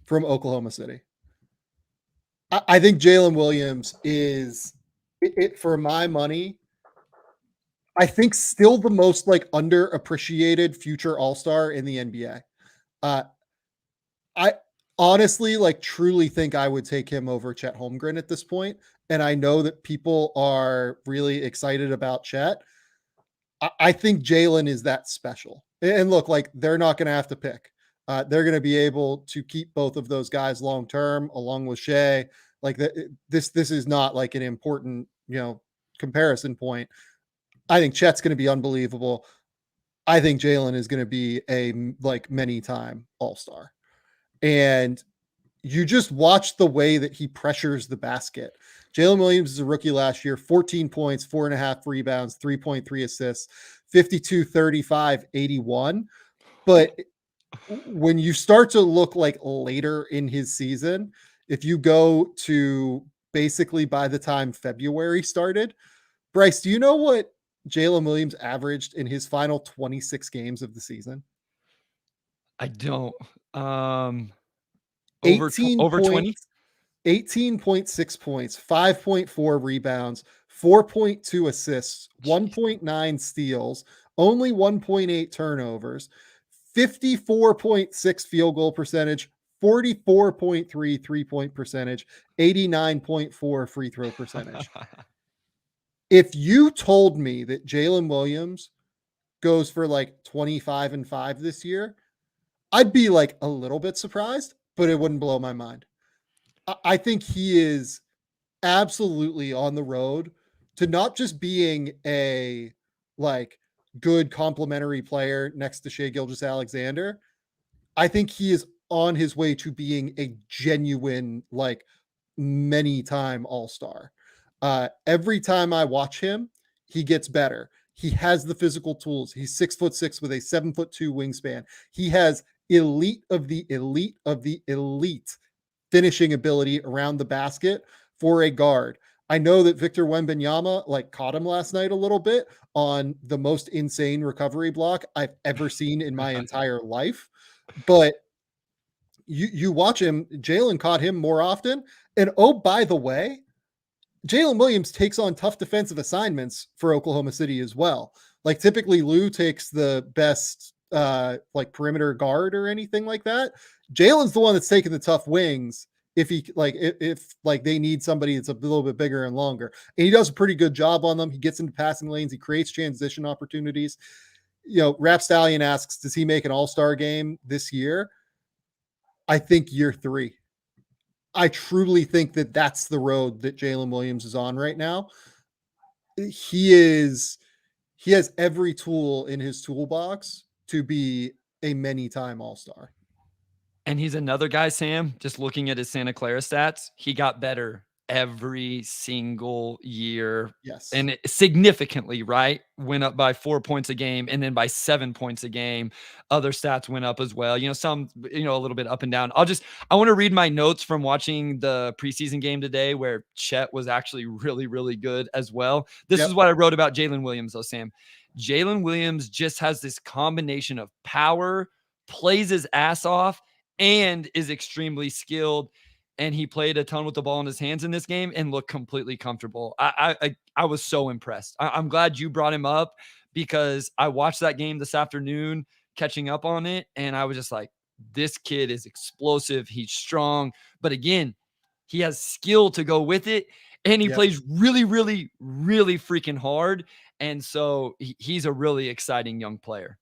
from Oklahoma City. I think Jalen Williams is, for my money, I think still the most like underappreciated future all-star in the NBA. I honestly truly think I would take him over Chet Holmgren at this point. And I know that people are really excited about Chet. I think Jalen is that special. And look, they're not going to have to pick. They're going to be able to keep both of those guys long-term along with Shea. This is not like an important, comparison point. I think Chet's going to be unbelievable. I think Jalen is going to be a many-time all-star. And you just watch the way that he pressures the basket. Jalen Williams is a rookie last year, 14 points, 4.5 rebounds, 3.3 assists, 52, 35, 81. But when you start to look like later in his season, if you go to basically by the time February started, Bryce, do you know what Jalen Williams averaged in his final 26 games of the season? I don't. 18 Over 20? points, 18.6 points, 5.4 rebounds, 4.2 assists, 1.9 steals, only 1.8 turnovers, 54.6 field goal percentage, 44.3 3-point percentage, 89.4 free throw percentage. If you told me that Jalen Williams goes for like 25 and 5 this year, I'd be like a little bit surprised, but it wouldn't blow my mind. I think he is absolutely on the road to not just being a like good complementary player next to Shai Gilgeous-Alexander. I think he is on his way to being a genuine, like many time all-star. Every time I watch him, he gets better. He has the physical tools. He's 6'6" with a 7'2" wingspan. He has elite of the elite of the elite finishing ability around the basket for a guard. I know that Victor Wembanyama like caught him last night a little bit on the most insane recovery block I've ever seen in my entire life. But you watch him, Jalen caught him more often. And oh, by the way, Jalen Williams takes on tough defensive assignments for Oklahoma City as well. Like typically Lou takes the best like perimeter guard or anything like that. Jalen's the one that's taking the tough wings if he like if like they need somebody that's a little bit bigger and longer. And he does a pretty good job on them. He gets into passing lanes, he creates transition opportunities. You know, Rap Stallion asks, does he make an all-star game this year? I think year 3. I truly think that that's the road that Jalen Williams is on right now. He has every tool in his toolbox to be a many-time all-star. And he's another guy, Sam, just looking at his Santa Clara stats, he got better every single year. Yes. And significantly, right? Went up by 4 points a game and then by 7 points a game. Other stats went up as well. You know, some, you know, a little bit up and down. I want to read my notes from watching the preseason game today where Chet was actually really, really good as well. This is what I wrote about Jalen Williams, though, Sam. Jalen Williams just has this combination of power, plays his ass off, and is extremely skilled. And he played a ton with the ball in his hands in this game and looked completely comfortable. I was so impressed. I'm glad you brought him up because I watched that game this afternoon, catching up on it. And I was just like, this kid is explosive. He's strong. But again, he has skill to go with it. And he plays really, really, really freaking hard. And so he's a really exciting young player.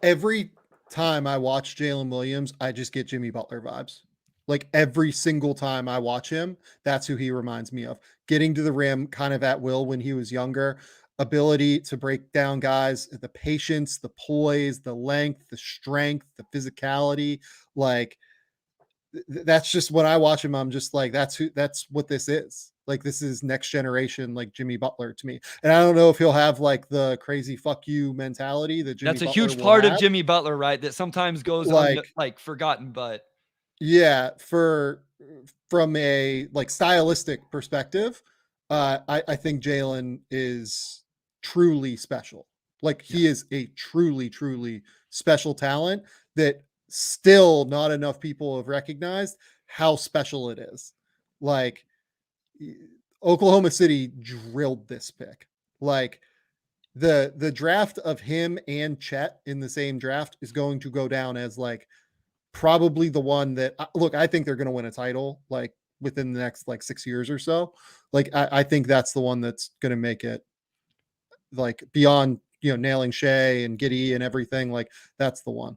Every time I watch Jalen Williams, I just get Jimmy Butler vibes. Like every single time I watch him, that's who he reminds me of. Getting to the rim kind of at will when he was younger, ability to break down guys, the patience, the poise, the length, the strength, the physicality. Like that's just when I watch him, I'm just like, that's what this is. Like this is next generation, like Jimmy Butler to me. And I don't know if he'll have like the crazy fuck you mentality that Jimmy That's a Butler huge part have. of Jimmy Butler, right? That sometimes goes like forgotten, but yeah, from a like stylistic perspective, I think Jalen is truly special. Like he is a truly, truly special talent that still not enough people have recognized how special it is. Like Oklahoma City drilled this pick. Like the draft of him and Chet in the same draft is going to go down as like probably the one that look, I think they're going to win a title like within the next like 6 years or so. Like I think that's the one that's going to make it like beyond, you know, nailing Shea and Giddey and everything. Like that's the one.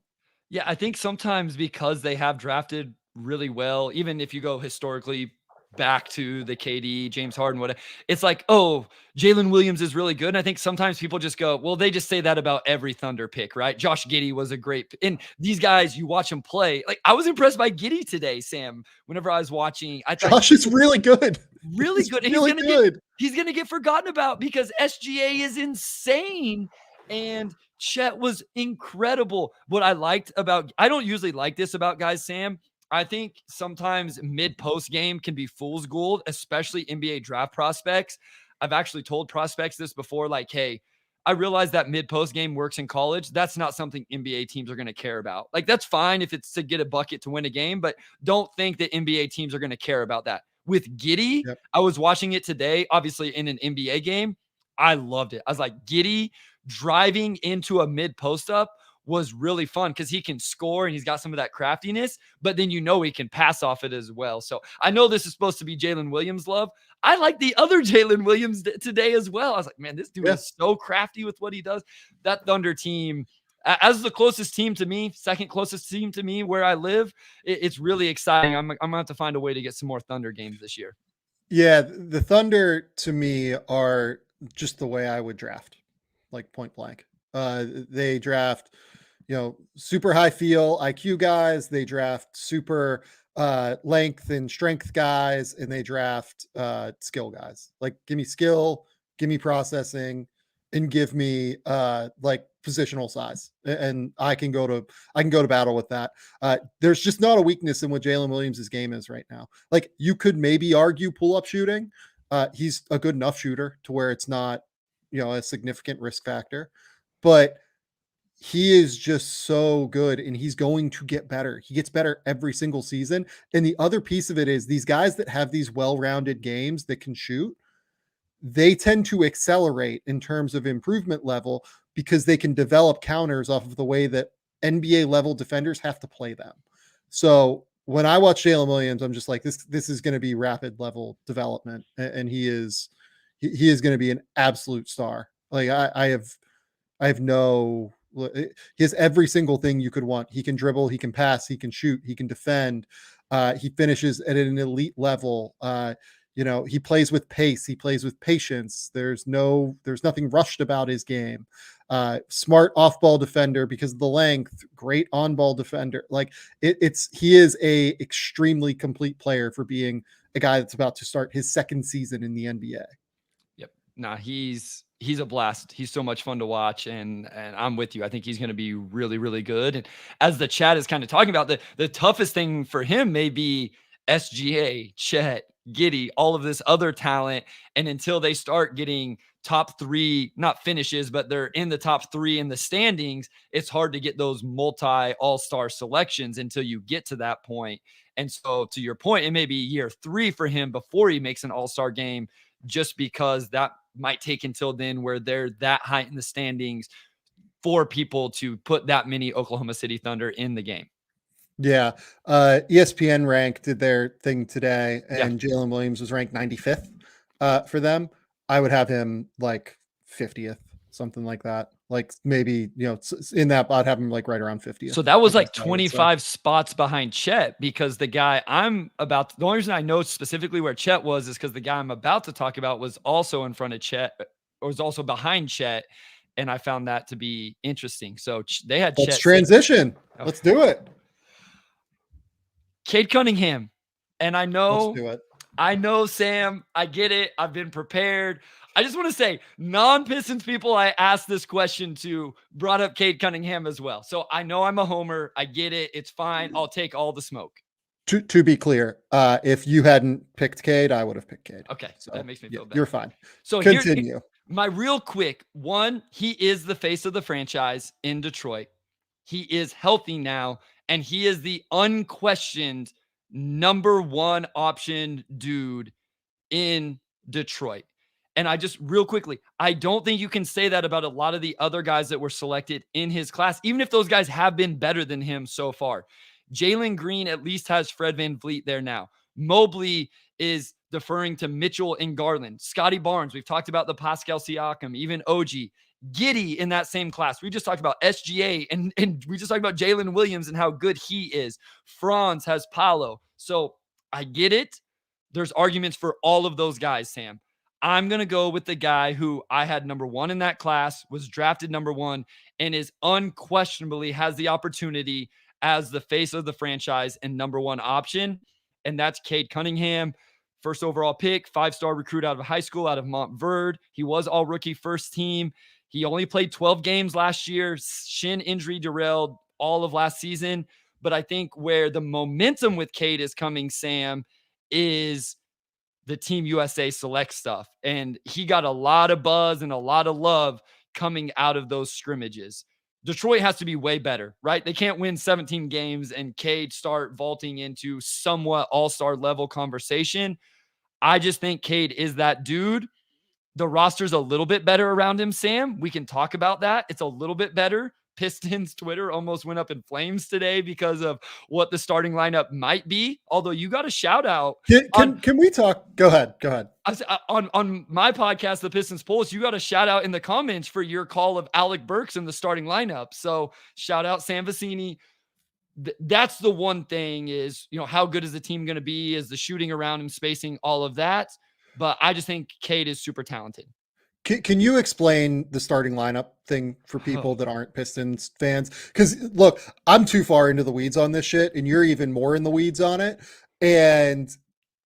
Yeah, I think sometimes because they have drafted really well, even if you go historically back to the KD, James Harden, whatever. It's like, oh, Jalen Williams is really good. And I think sometimes people just go, well, they just say that about every Thunder pick, right? Josh Giddey was a great, and these guys, you watch them play. Like I was impressed by Giddey today, Sam. Whenever I was watching, I thought Josh is really good. Really good. And really good. He's gonna get forgotten about because SGA is insane. And Chet was incredible. What I liked about, I don't usually like this about guys, Sam. I think sometimes mid-post game can be fool's gold, especially NBA draft prospects. I've actually told prospects this before, like, hey, I realize that mid-post game works in college. That's not something NBA teams are going to care about. Like, that's fine if it's to get a bucket to win a game, but don't think that NBA teams are going to care about that. With Giddey, Yep. I was watching it today, obviously in an NBA game. I loved it. I was like, Giddey driving into a mid-post up was really fun because he can score and he's got some of that craftiness, but then he can pass off it as well. So I know this is supposed to be Jalen Williams love. I like the other Jalen Williams today as well. I was like, man, this dude is so crafty with what he does. That Thunder team, as the closest team to me, second closest team to me where I live, it's really exciting. I'm going to have to find a way to get some more Thunder games this year. Yeah, the Thunder to me are just the way I would draft, like point blank. They draft super high feel IQ guys. They draft super length and strength guys, and they draft skill guys. Like, give me skill, give me processing, and give me like positional size, and I can go to battle with that. There's just not a weakness in what Jalen Williams' game is right now. Like, you could maybe argue pull-up shooting. He's a good enough shooter to where it's not a significant risk factor, but he is just so good, and he's going to get better. He gets better every single season. And the other piece of it is these guys that have these well-rounded games that can shoot, they tend to accelerate in terms of improvement level because they can develop counters off of the way that NBA level defenders have to play them. So when I watch Jalen Williams, I'm just like, this is going to be rapid level development. And he is going to be an absolute star. Like he has every single thing you could want. He can dribble, he can pass, he can shoot, he can defend. He finishes at an elite level. He plays with pace, he plays with patience. There's nothing rushed about his game. Smart off-ball defender because of the length, great on-ball defender. Like he is a extremely complete player for being a guy that's about to start his second season in the NBA. Yep. Nah, he's a blast. He's so much fun to watch, and I'm with you. I think he's going to be really, really good. And as the chat is kind of talking about, the toughest thing for him may be SGA, Chet, Giddey, all of this other talent. And until they start getting top three, not finishes, but they're in the top three in the standings, it's hard to get those multi all-star selections until you get to that point. And so to your point, it may be year 3 for him before he makes an all-star game, just because that might take until then where they're that high in the standings for people to put that many Oklahoma City Thunder in the game. Yeah. ESPN ranked did their thing today, and Jalen Williams was ranked 95th for them. I would have him like 50th, something like that. Like maybe, in that, I'd have him like right around 50th. So that was like 25 spots behind Chet, because the guy the only reason I know specifically where Chet was is because the guy I'm about to talk about was also in front of Chet, or was also behind Chet. And I found that to be interesting. So they had Let's Chet. Transition. Okay. Let's do it. Cade Cunningham. And I know, let's do it. I know, Sam, I get it. I've been prepared. I just want to say, non-Pistons people I asked this question to brought up Cade Cunningham as well. So I know I'm a homer. I get it. It's fine. I'll take all the smoke. To be clear, if you hadn't picked Cade, I would have picked Cade. Okay, so that makes me feel better. You're fine. So continue. My real quick one, he is the face of the franchise in Detroit. He is healthy now, and he is the unquestioned number 1 option dude in Detroit. And I just real quickly, I don't think you can say that about a lot of the other guys that were selected in his class, even if those guys have been better than him so far. Jalen Green at least has Fred VanVleet there now. Mobley is deferring to Mitchell and Garland. Scotty Barnes, we've talked about the Pascal Siakam, even OG. Giddey in that same class. We just talked about SGA, and we just talked about Jalen Williams and how good he is. Franz has Paolo. So I get it. There's arguments for all of those guys, Sam. I'm going to go with the guy who I had number 1 in that class, was drafted number 1, and is unquestionably has the opportunity as the face of the franchise and number 1 option. And that's Cade Cunningham, first overall pick, 5-star recruit out of high school, out of Montverde. He was all rookie first team. He only played 12 games last year. Shin injury derailed all of last season. But I think where the momentum with Cade is coming, Sam, is the Team USA select stuff. And he got a lot of buzz and a lot of love coming out of those scrimmages. Detroit has to be way better, right? They can't win 17 games and Cade start vaulting into somewhat all-star level conversation. I just think Cade is that dude. The roster's a little bit better around him, Sam. We can talk about that. It's a little bit better. Pistons Twitter almost went up in flames today because of what the starting lineup might be. Although you got a shout out. Can we talk? Go ahead. On my podcast, the Pistons Pulse, you got a shout out in the comments for your call of Alec Burks in the starting lineup. So shout out Sam Vecini. That's the one thing is, how good is the team going to be? Is the shooting around him, spacing, all of that. But I just think Cade is super talented. Can you explain the starting lineup thing for people that aren't Pistons fans? Because look, I'm too far into the weeds on this shit, and you're even more in the weeds on it. And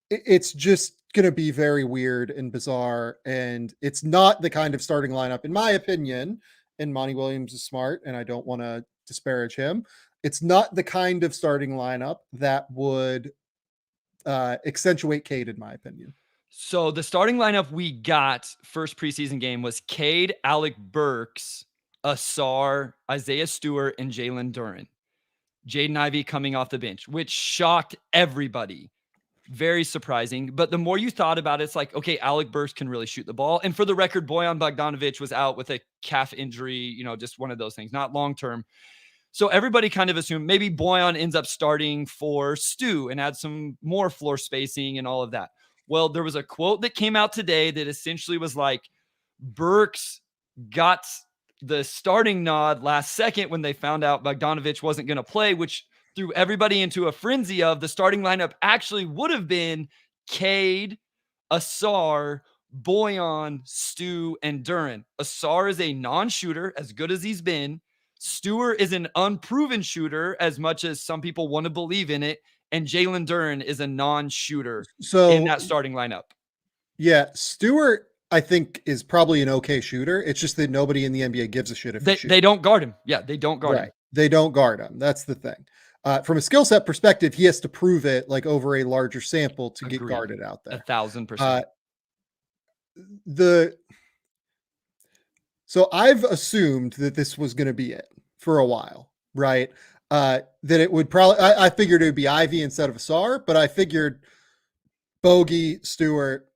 it's just going to be very weird and bizarre. And it's not the kind of starting lineup, in my opinion, and Monty Williams is smart, and I don't want to disparage him. It's not the kind of starting lineup that would accentuate Cade, in my opinion. So the starting lineup we got first preseason game was Cade, Alec Burks, Asar, Isaiah Stewart, and Jalen Duren. Jaden Ivey coming off the bench, which shocked everybody. Very surprising. But the more you thought about it, it's like, okay, Alec Burks can really shoot the ball. And for the record, Bojan Bogdanovic was out with a calf injury, just one of those things, not long-term. So everybody kind of assumed maybe Bojan ends up starting for Stu and add some more floor spacing and all of that. Well, there was a quote that came out today that essentially was like, Burks got the starting nod last second when they found out Bogdanovic wasn't going to play, which threw everybody into a frenzy of the starting lineup actually would have been Cade, Asar, Bojan, Stu, and Duren. Asar is a non-shooter, as good as he's been. Stewart is an unproven shooter, as much as some people want to believe in it. And Jalen Duren is a non-shooter in that starting lineup. Yeah, Stewart, I think, is probably an okay shooter. It's just that nobody in the NBA gives a shit if they don't guard him. Yeah, they don't guard him. They don't guard him. That's the thing. From a skill set perspective, he has to prove it like over a larger sample to get guarded out there. 1,000%. So I've assumed that this was going to be it for a while, right? That it would probably, I figured it would be Ivy instead of Asar, but I figured Bogey, Stewart,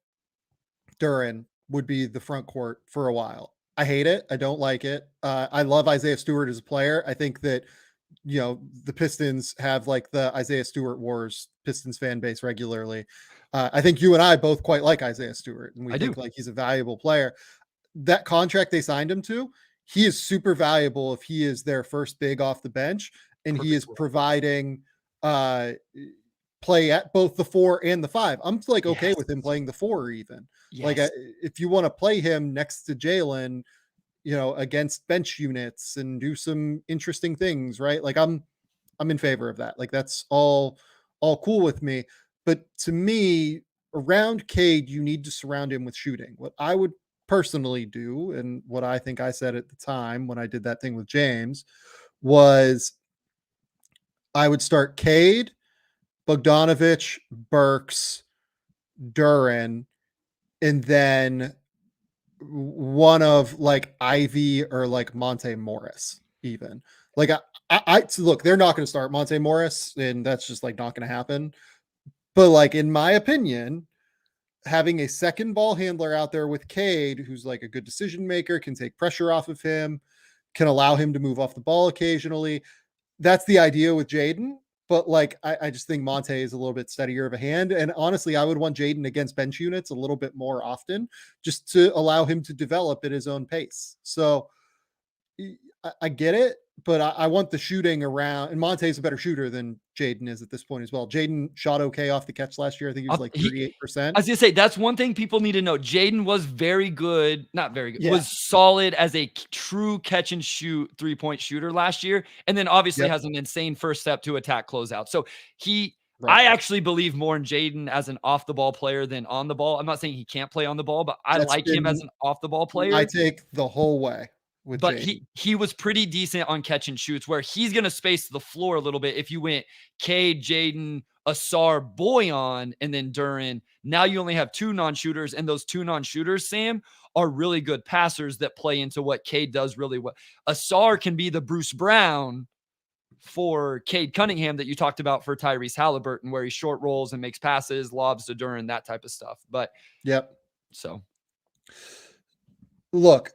Duren would be the front court for a while. I hate it. I don't like it. I love Isaiah Stewart as a player. I think that, the Pistons have like the Isaiah Stewart wars, Pistons fan base regularly. I think you and I both quite like Isaiah Stewart, and we think like he's a valuable player. That contract they signed him to, he is super valuable if he is their first big off the bench. And he is providing play at both the 4 and the 5. I'm like, okay with him playing the 4 even. Like if you want to play him next to Jalen, against bench units and do some interesting things, right? Like I'm in favor of that. Like that's all cool with me. But to me, around Cade, you need to surround him with shooting. What I would personally do, and what I think I said at the time when I did that thing with James, was I would start Cade, Bogdanovic, Burks, Duren, and then one of like Ivy or like Monte Morris even. Like I look, they're not going to start Monte Morris, and that's just like not going to happen. But like, in my opinion, having a second ball handler out there with Cade, who's like a good decision maker, can take pressure off of him, can allow him to move off the ball occasionally. That's the idea with Jaden. But like, I just think Monte is a little bit steadier of a hand. And honestly, I would want Jaden against bench units a little bit more often, just to allow him to develop at his own pace. So I get it. but I want the shooting around, and Monte's a better shooter than Jaden is at this point as well. Jaden shot okay off the catch last year. I think he was like 38%. I was gonna say that's one thing people need to know. Jaden was very good, not very good, Yeah. was solid as a true catch and shoot 3-point shooter last year, and then obviously has an insane first step to attack closeout. So I actually believe more in Jaden as an off the ball player than on the ball. I'm not saying he can't play on the ball, but I like him as an off the ball player. I take the whole way. But he was pretty decent on catch and shoots, where he's going to space the floor a little bit. If you went Cade, Jaden, Asar, Boyan, and then Duren, now you only have 2 non-shooters, and those 2 non-shooters, Sam, are really good passers that play into what Cade does really well. Asar can be the Bruce Brown for Cade Cunningham that you talked about for Tyrese Haliburton, where he short rolls and makes passes, lobs to Duren, that type of stuff. But so look,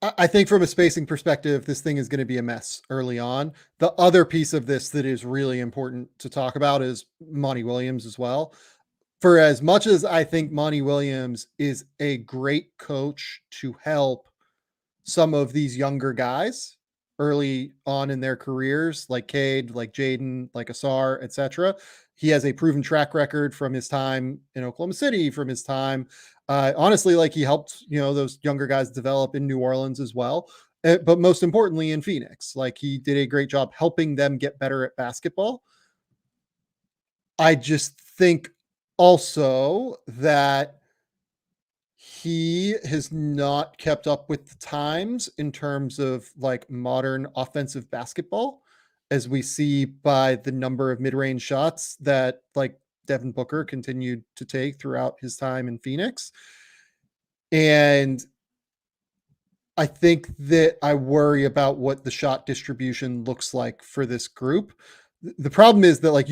I think from a spacing perspective, this thing is going to be a mess early on. The other piece of this that is really important to talk about is Monty Williams as well. For as much as I think Monty Williams is a great coach to help some of these younger guys early on in their careers, like Cade, like Jaden, like Asar, etc. He has a proven track record from his time in Oklahoma City, from his time honestly, like he helped, those younger guys develop in New Orleans as well. But most importantly in Phoenix, like he did a great job helping them get better at basketball. I just think also that he has not kept up with the times in terms of like modern offensive basketball, as we see by the number of mid-range shots that like Devin Booker continued to take throughout his time in Phoenix. And I think that I worry about what the shot distribution looks like for this group. The problem is that like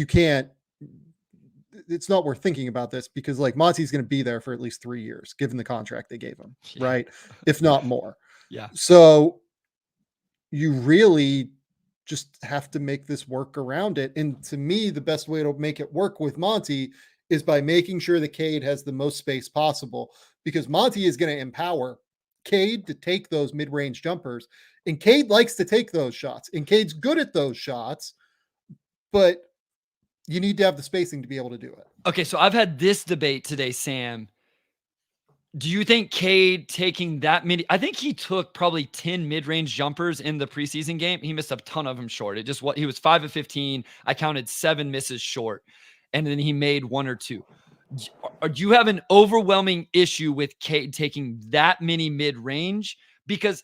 it's not worth thinking about this because like Monty's going to be there for at least 3 years, given the contract they gave him, right? If not more. Yeah. So you really just have to make this work around it. And to me, the best way to make it work with Monty is by making sure that Cade has the most space possible, because Monty is going to empower Cade to take those mid-range jumpers. And Cade likes to take those shots, and Cade's good at those shots, but you need to have the spacing to be able to do it. Okay, so I've had this debate today, Sam. Do you think Cade taking that many? I think he took probably 10 mid-range jumpers in the preseason game. He missed a ton of them short. He was 5 of 15. I counted 7 misses short, and then he made 1 or 2. Do you have an overwhelming issue with Cade taking that many mid-range? Because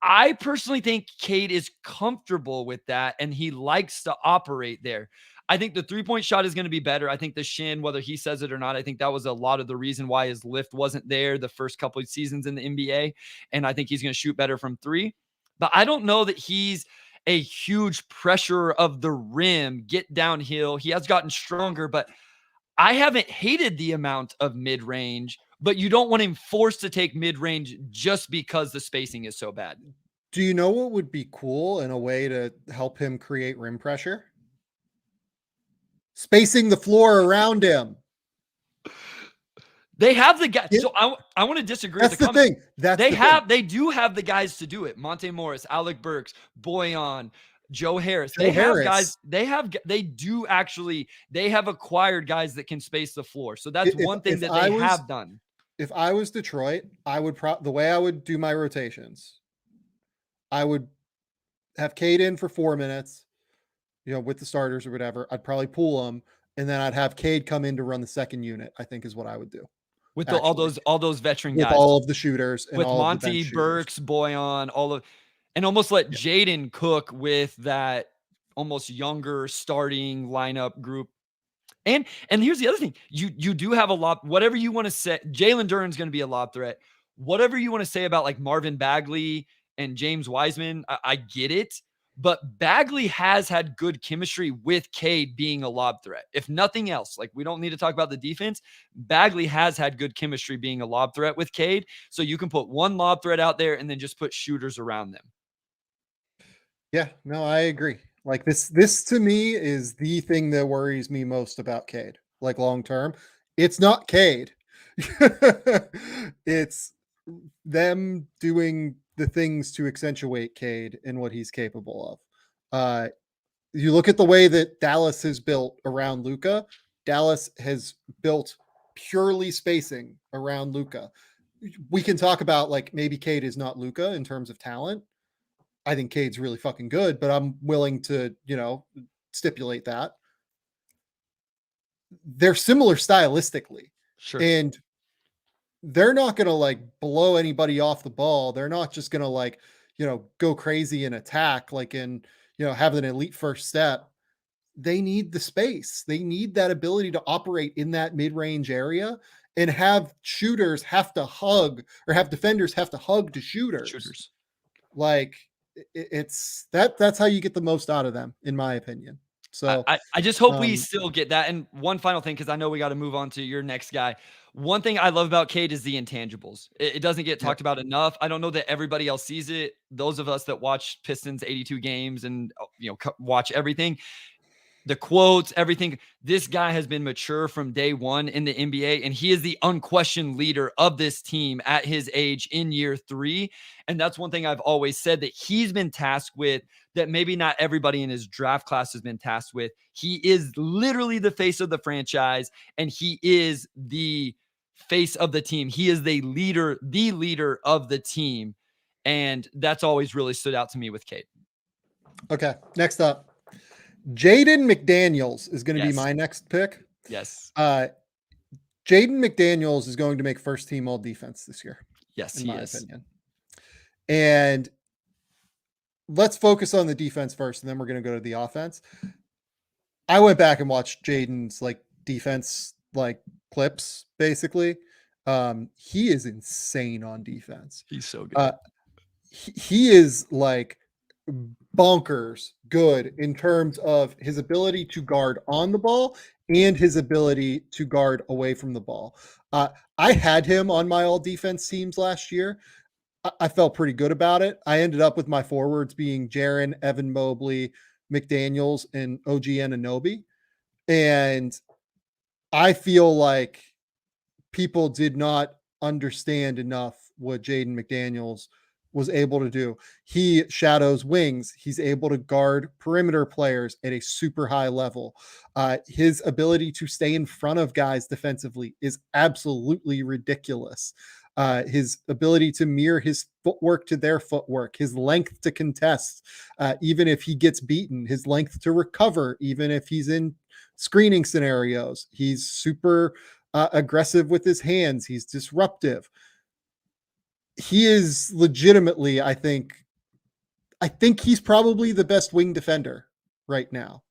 I personally think Cade is comfortable with that, and he likes to operate there. I think the 3-point shot is going to be better. I think the shin, whether he says it or not, I think that was a lot of the reason why his lift wasn't there the first couple of seasons in the NBA. And I think he's going to shoot better from 3. But I don't know that he's a huge pressure of the rim, get downhill. He has gotten stronger, but I haven't hated the amount of mid-range, but you don't want him forced to take mid-range just because the spacing is so bad. Do you know what would be cool in a way to help him create rim pressure? Spacing the floor around him. They have the guys. So I want to disagree. That's the thing. They do have the guys to do it. Monte Morris, Alec Burks, Boyan, Joe Harris. They have guys. They have acquired guys that can space the floor. So that's one thing that they have done. If I was Detroit, I would the way I would do my rotations, I would have Cade in for 4 minutes. With the starters or whatever, I'd probably pull them, and then I'd have Cade come in to run the second unit. I think is what I would do with all those veteran guys, with all of the shooters, and with all Monty, Burks, Boyan, and almost let Jaden cook with that almost younger starting lineup group. And here's the other thing: you do have a lot. Whatever you want to say, Jalen Duren's going to be a lob threat. Whatever you want to say about like Marvin Bagley and James Wiseman, I get it. But Bagley has had good chemistry with Cade being a lob threat. If nothing else, like we don't need to talk about the defense. Bagley has had good chemistry being a lob threat with Cade. So you can put one lob threat out there and then just put shooters around them. Yeah, no, I agree. Like this to me is the thing that worries me most about Cade. Like long term, it's not Cade. It's them doing the things to accentuate Cade and what he's capable of. You look at the way that Dallas has built around Luka. Dallas has built purely spacing around Luka. We can talk about like maybe Cade is not Luka in terms of talent. I think Cade's really fucking good, but I'm willing to, stipulate that. They're similar stylistically. Sure. And they're not going to like blow anybody off the ball. They're not just going to like, go crazy and attack like in, having an elite first step. They need the space. They need that ability to operate in that mid-range area and have shooters have to hug or have defenders have to hug to shooters. Like that's how you get the most out of them, in my opinion. So I just hope we still get that. And one final thing, because I know we got to move on to your next guy. One thing I love about Cade is the intangibles. It doesn't get talked about enough. I don't know that everybody else sees it. Those of us that watch Pistons 82 games and watch everything, the quotes, everything. This guy has been mature from day one in the NBA, and he is the unquestioned leader of this team at his age in year 3. And that's one thing I've always said that he's been tasked with that maybe not everybody in his draft class has been tasked with. He is literally the face of the franchise, and he is the face of the team. He is the leader of the team. And that's always really stood out to me with Cade. Okay, next up. Jaden McDaniels is going to be my next pick. Yes. Jaden McDaniels is going to make first team all defense this year. Yes, in my opinion. And let's focus on the defense first, and then we're going to go to the offense. I went back and watched Jaden's like defense, like clips, basically. He is insane on defense. He's so good. He is like bonkers good in terms of his ability to guard on the ball and his ability to guard away from the ball. I had him on my all defense teams last year. I felt pretty good about it. I ended up with my forwards being Jaren, Evan Mobley, McDaniels, and OG Anunoby. And I feel like people did not understand enough what Jaden McDaniels was able to do. He shadows wings. He's able to guard perimeter players at a super high level. His ability to stay in front of guys defensively is absolutely ridiculous. His ability to mirror his footwork to their footwork, his length to contest, even if he gets beaten, his length to recover, even if he's in screening scenarios. He's super aggressive with his hands. He's disruptive. He is legitimately, I think he's probably the best wing defender right now.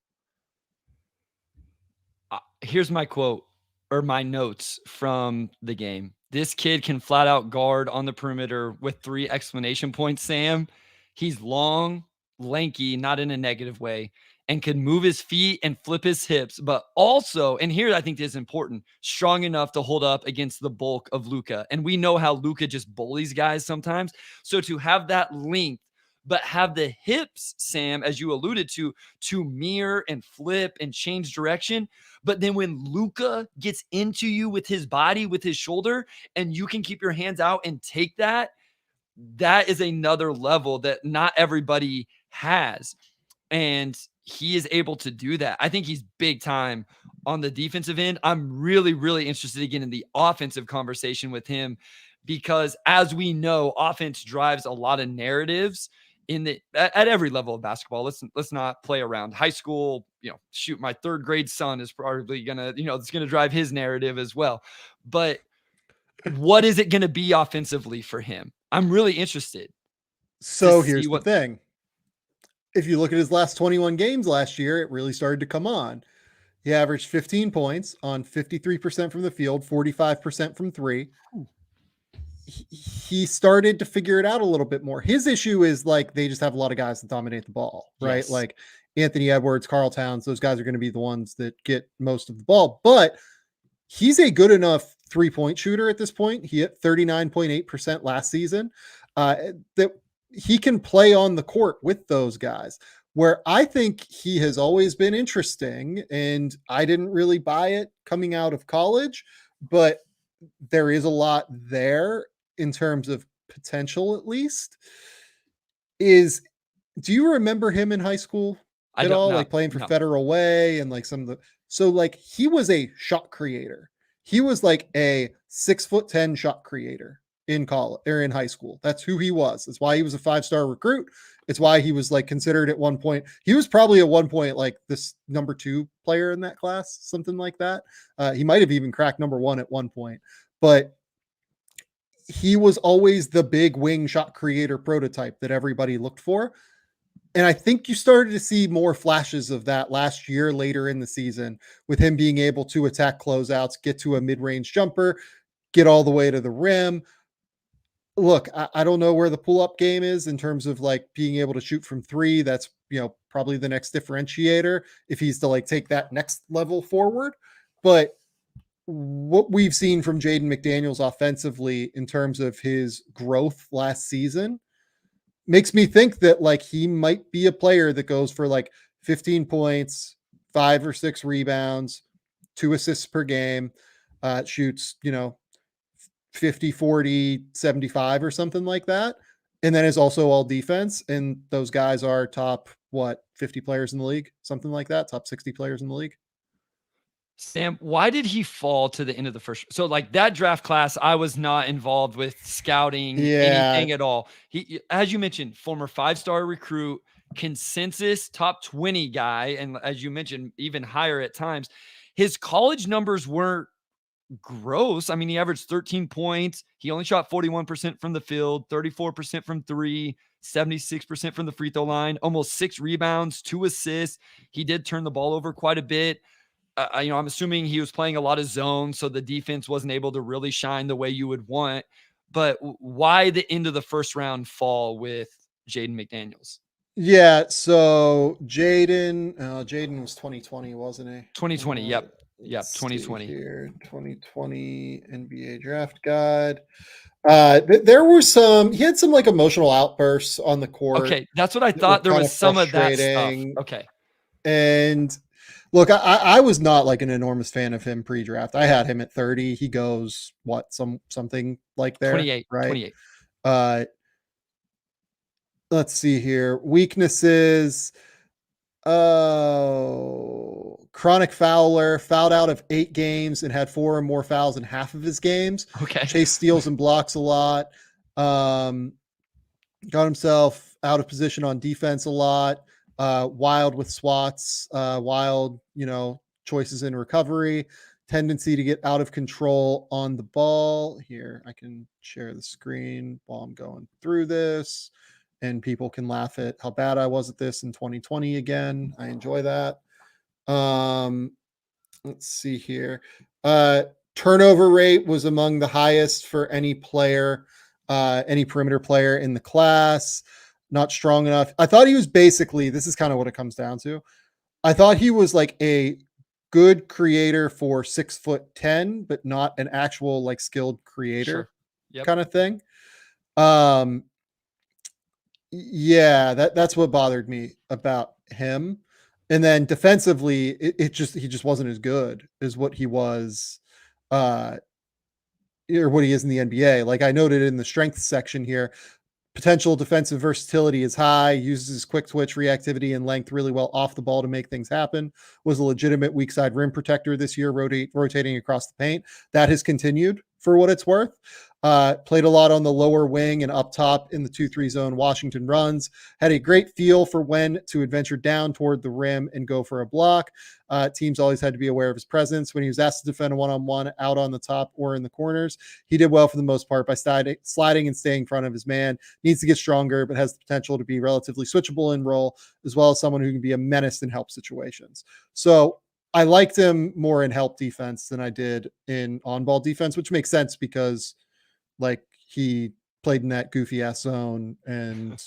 Here's my quote or my notes from the game. This kid can flat out guard on the perimeter with 3 exclamation points, Sam. He's long, lanky, not in a negative way, and can move his feet and flip his hips, but also, and here I think this is important, strong enough to hold up against the bulk of Luka. And we know how Luka just bullies guys sometimes. So to have that length, but have the hips, Sam, as you alluded to mirror and flip and change direction. But then when Luka gets into you with his body, with his shoulder, and you can keep your hands out and take that, that is another level that not everybody has. And he is able to do that. I think he's big time on the defensive end. I'm really, really interested again in the offensive conversation with him, because as we know, offense drives a lot of narratives at every level of basketball. Let's not play around. High school, shoot, my 3rd grade son is probably gonna, it's gonna drive his narrative as well. But what is it gonna be offensively for him? I'm really interested. So here's the thing. If you look at his last 21 games last year, it really started to come on. He averaged 15 points on 53% from the field, 45% from 3. He started to figure it out a little bit more. His issue is like they just have a lot of guys that dominate the ball, right? Yes. Like Anthony Edwards, Karl Towns, those guys are going to be the ones that get most of the ball. But he's a good enough 3-point shooter at this point. He hit 39.8% last season. That he can play on the court with those guys, where I think he has always been interesting, and I didn't really buy it coming out of college, but there is a lot there in terms of potential at least, is do you remember him in high school I at don't all? know. Like playing for No. Federal Way and like some of the, so like he was a shot creator. He was like a 6'10" shot creator in college or in high school. That's who he was. That's why he was a 5-star recruit. It's why he was like considered at one point. He was probably at one point like this number 2 player in that class, something like that. He might have even cracked number 1 at one point, but he was always the big wing shot creator prototype that everybody looked for. And I think you started to see more flashes of that last year, later in the season, with him being able to attack closeouts, get to a mid-range jumper, get all the way to the rim. Look, I don't know where the pull-up game is in terms of like being able to shoot from 3. That's, probably the next differentiator if he's to like take that next level forward. But what we've seen from Jaden McDaniels offensively in terms of his growth last season makes me think that like he might be a player that goes for like 15 points, 5 or 6 rebounds, 2 assists per game, shoots, 50, 40, 75 or something like that. And then is also all defense. And those guys are top, 50 players in the league, something like that, top 60 players in the league. Sam, why did he fall to the end of the first? So like that draft class, I was not involved with scouting anything at all. He, as you mentioned, former 5-star recruit, consensus top 20 guy. And as you mentioned, even higher at times. His college numbers weren't gross. I mean, he averaged 13 points. He only shot 41% from the field, 34% from 3, 76% from the free throw line, almost 6 rebounds, 2 assists. He did turn the ball over quite a bit. I'm assuming he was playing a lot of zone, so the defense wasn't able to really shine the way you would want. But why the end of the first round fall with Jaden McDaniels? Yeah, so Jaden was 2020, wasn't he? 2020, yep, 2020. Here, 2020 NBA draft guide. There were he had some like emotional outbursts on the court. Okay, that's what I thought. There was some of that stuff. Okay. And look, I was not like an enormous fan of him pre-draft. I had him at 30. He goes something like there, 28, right? 28. Let's see here. Weaknesses. Oh, chronic fouler, fouled out of 8 games and had 4 or more fouls in half of his games. Okay. Chase steals and blocks a lot. Got himself out of position on defense a lot. Wild with swats, wild, choices in recovery, tendency to get out of control on the ball. Here, I can share the screen while I'm going through this, and people can laugh at how bad I was at this in 2020 again. I enjoy that. Let's see here. Turnover rate was among the highest for any player, any perimeter player in the class. Not strong enough. I thought he was basically, this is kind of what it comes down to. I thought he was like a good creator for 6'10", but not an actual like skilled creator kind of thing. Yeah, that's what bothered me about him. And then defensively, he just wasn't as good as what he was, or what he is in the NBA. Like I noted in the strength section here, potential defensive versatility is high, uses his quick twitch, reactivity, and length really well off the ball to make things happen. Was a legitimate weak side rim protector this year, rotating across the paint. That has continued for what it's worth. Played a lot on the lower wing and up top in the 2-3 zone Washington runs. Had a great feel for when to adventure down toward the rim and go for a block. Teams always had to be aware of his presence. When he was asked to defend a one-on-one out on the top or in the corners, he did well for the most part by sliding and staying in front of his man. Needs to get stronger, but has the potential to be relatively switchable in role, as well as someone who can be a menace in help situations. So I liked him more in help defense than I did in on-ball defense, which makes sense because like he played in that goofy ass zone and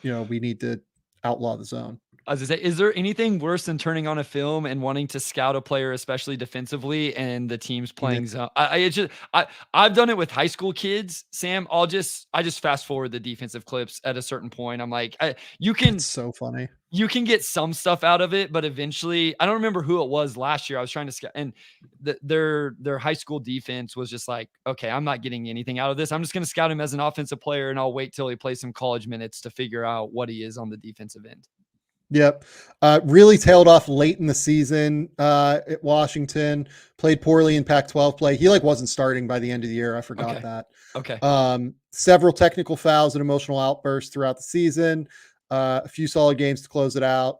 we need to outlaw the zone. I was gonna say, is there anything worse than turning on a film and wanting to scout a player, especially defensively, and the team's playing zone? I've done it with high school kids, Sam. I just fast forward the defensive clips at a certain point. I'm like, It's so funny. You can get some stuff out of it, but eventually, I don't remember who it was last year. I was trying to scout, and their high school defense was just like, okay, I'm not getting anything out of this. I'm just going to scout him as an offensive player, and I'll wait till he plays some college minutes to figure out what he is on the defensive end. Yep. Really tailed off late in the season at Washington, played poorly in Pac-12 play. He wasn't starting by the end of the year. I forgot that. Okay. Several technical fouls and emotional outbursts throughout the season. A few solid games to close it out.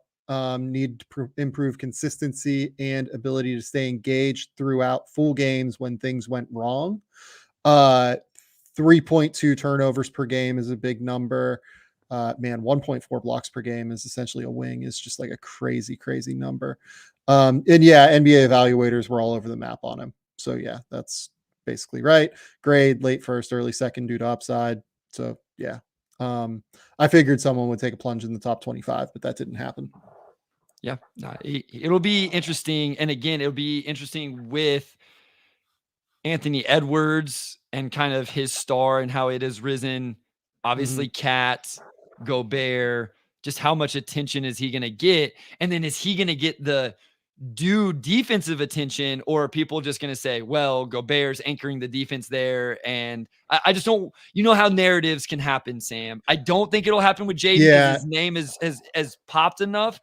Need to improve consistency and ability to stay engaged throughout full games when things went wrong. 3.2 turnovers per game is a big number. 1.4 blocks per game is essentially a wing, is just like a crazy number. NBA evaluators were all over the map on him. So yeah, that's basically right. Grade late first, early second due to upside. So yeah. I figured someone would take a plunge in the top 25, but that didn't happen. Yeah, it'll be interesting. And again, it'll be interesting with Anthony Edwards and kind of his star and how it has risen. Obviously, Cat, Gobert, just how much attention is he going to get? And then is he going to get the due defensive attention, or are people just going to say, well, Gobert's anchoring the defense there? And I just don't, how narratives can happen, Sam. I don't think it'll happen with Jaden because his name is popped enough.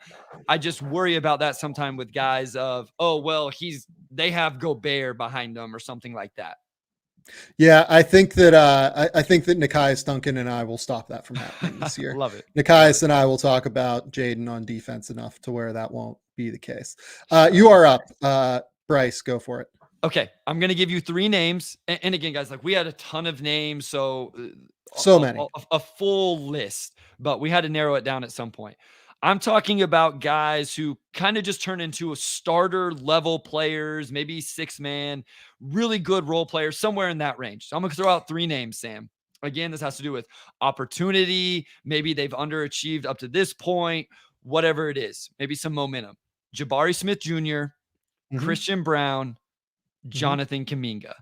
I just worry about that sometime with guys of, oh, well, they have Gobert behind them or something like that. Yeah, I think that Nekias Duncan and I will stop that from happening this year. Love it. Nekias and I will talk about Jaden on defense enough to where that won't be the case. You are up. Bryce, go for it. Okay, I'm going to give you 3 names. And again, guys, we had a ton of names, so many. A full list, but we had to narrow it down at some point. I'm talking about guys who kind of just turn into a starter level players, maybe 6-man, really good role players, somewhere in that range. So I'm going to throw out 3 names, Sam. Again, this has to do with opportunity. Maybe they've underachieved up to this point, whatever it is, maybe some momentum. Jabari Smith Jr., Christian Braun, Jonathan Kuminga.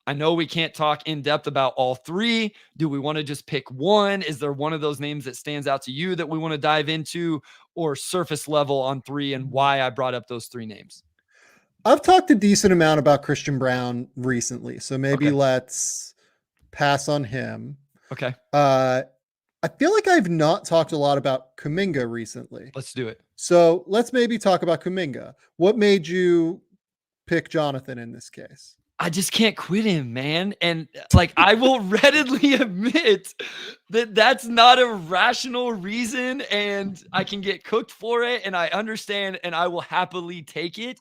I know we can't talk in depth about all 3. Do we want to just pick one? Is there one of those names that stands out to you that we want to dive into, or surface level on 3 and why I brought up those 3 names? I've talked a decent amount about Christian Braun recently, so maybe let's pass on him. Okay. I feel like I've not talked a lot about Kuminga recently. Let's do it. So let's maybe talk about Kuminga. What made you pick Jonathan in this case? I just can't quit him, man. And I will readily admit that that's not a rational reason, and I can get cooked for it, and I understand, and I will happily take it.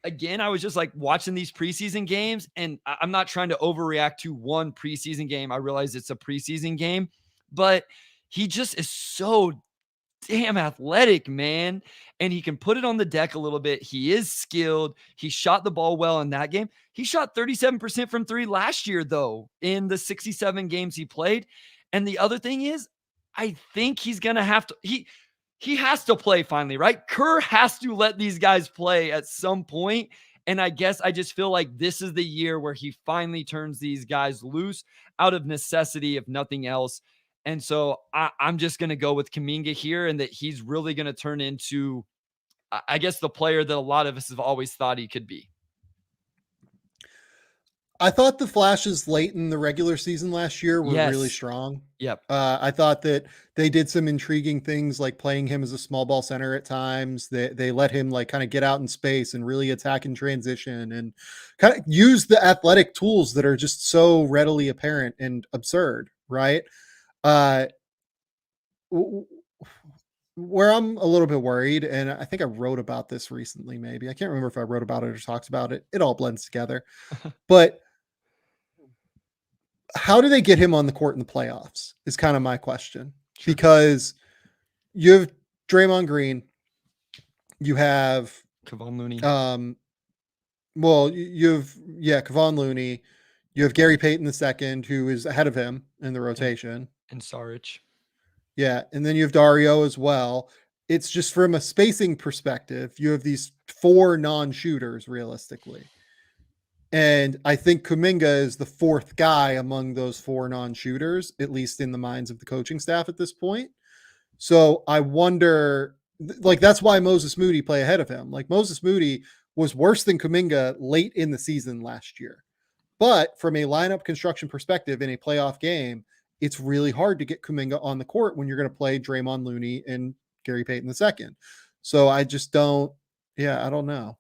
Again, I was just watching these preseason games, and I'm not trying to overreact to one preseason game. I realize it's a preseason game, but he just is so damn athletic, man. And he can put it on the deck a little bit. He is skilled. He shot the ball well in that game. He shot 37% from 3 last year, though, in the 67 games he played. And the other thing is, I think he's going to have to, he has to play finally, right? Kerr has to let these guys play at some point. And I guess I just feel like this is the year where he finally turns these guys loose out of necessity, if nothing else. And so I'm just going to go with Kuminga here, and that he's really going to turn into, I guess, the player that a lot of us have always thought he could be. I thought the flashes late in the regular season last year were really strong. Yep. I thought that they did some intriguing things, like playing him as a small ball center at times. They let him kind of get out in space and really attack in transition and kind of use the athletic tools that are just so readily apparent and absurd, right? Where I'm a little bit worried, and I think I wrote about this recently, maybe. I can't remember if I wrote about it or talked about it. It all blends together. But how do they get him on the court in the playoffs is kind of my question. Sure. Because you have Draymond Green, you have Kevon Looney. You have Kevon Looney, you have Gary Payton II, who is ahead of him in the rotation. And Saric. Yeah, and then you have Dario as well. It's just from a spacing perspective, you have these 4 non-shooters realistically. And I think Kuminga is the 4th guy among those 4 non-shooters, at least in the minds of the coaching staff at this point. So I wonder, like, that's why Moses Moody play ahead of him. Like, Moses Moody was worse than Kuminga late in the season last year. But from a lineup construction perspective in a playoff game, it's really hard to get Kuminga on the court when you're going to play Draymond Looney and Gary Payton II. So I just don't, I don't know.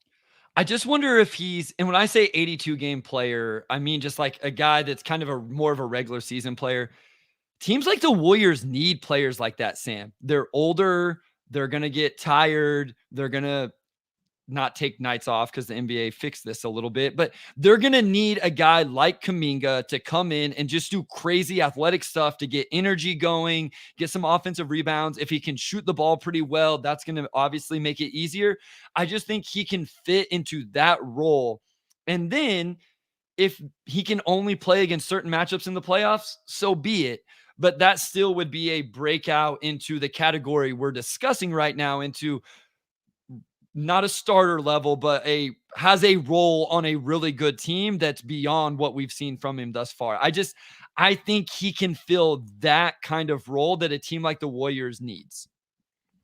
I just wonder if and when I say 82 game player, I mean just like a guy that's kind of more of a regular season player. Teams like the Warriors need players like that, Sam. They're older. They're going to get tired. They're going to not take nights off because the NBA fixed this a little bit, but they're going to need a guy like Kuminga to come in and just do crazy athletic stuff to get energy going, get some offensive rebounds. If he can shoot the ball pretty well, that's going to obviously make it easier. I just think he can fit into that role. And then if he can only play against certain matchups in the playoffs, so be it. But that still would be a breakout into the category we're discussing right now, into not a starter level, but has a role on a really good team that's beyond what we've seen from him thus far. I think he can fill that kind of role that a team like the Warriors needs.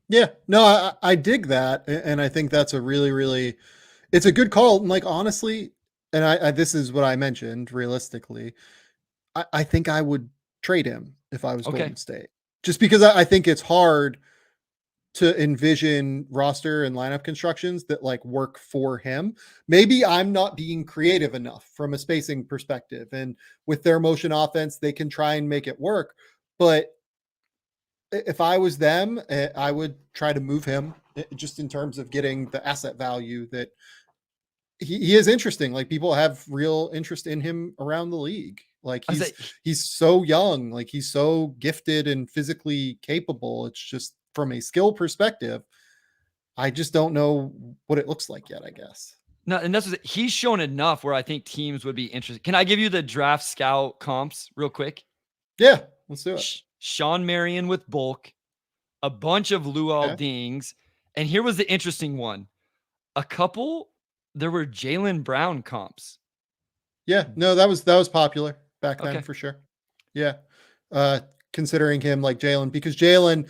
Yeah, no, I dig that. And I think that's a really, really, it's a good call. And like, honestly, and I this is what I mentioned realistically, I think I would trade him if I was Golden State, just because I think it's hard to envision roster and lineup constructions that like work for him. Maybe I'm not being creative enough from a spacing perspective, and with their motion offense, they can try and make it work. But if I was them, I would try to move him just in terms of getting the asset value that he is interesting. Like, people have real interest in him around the league. Like, he's so young, like he's so gifted and physically capable. It's just, from a skill perspective, I just don't know what it looks like yet, I guess. No, and he's shown enough where I think teams would be interested. Can I give you the draft scout comps real quick? Yeah, let's do it. Sean Marion with Bulk, a bunch of Luol Dings, and here was the interesting one. There were Jalen Brown comps. Yeah, no, that was popular back then for sure. Yeah. Considering him like Jalen, because Jalen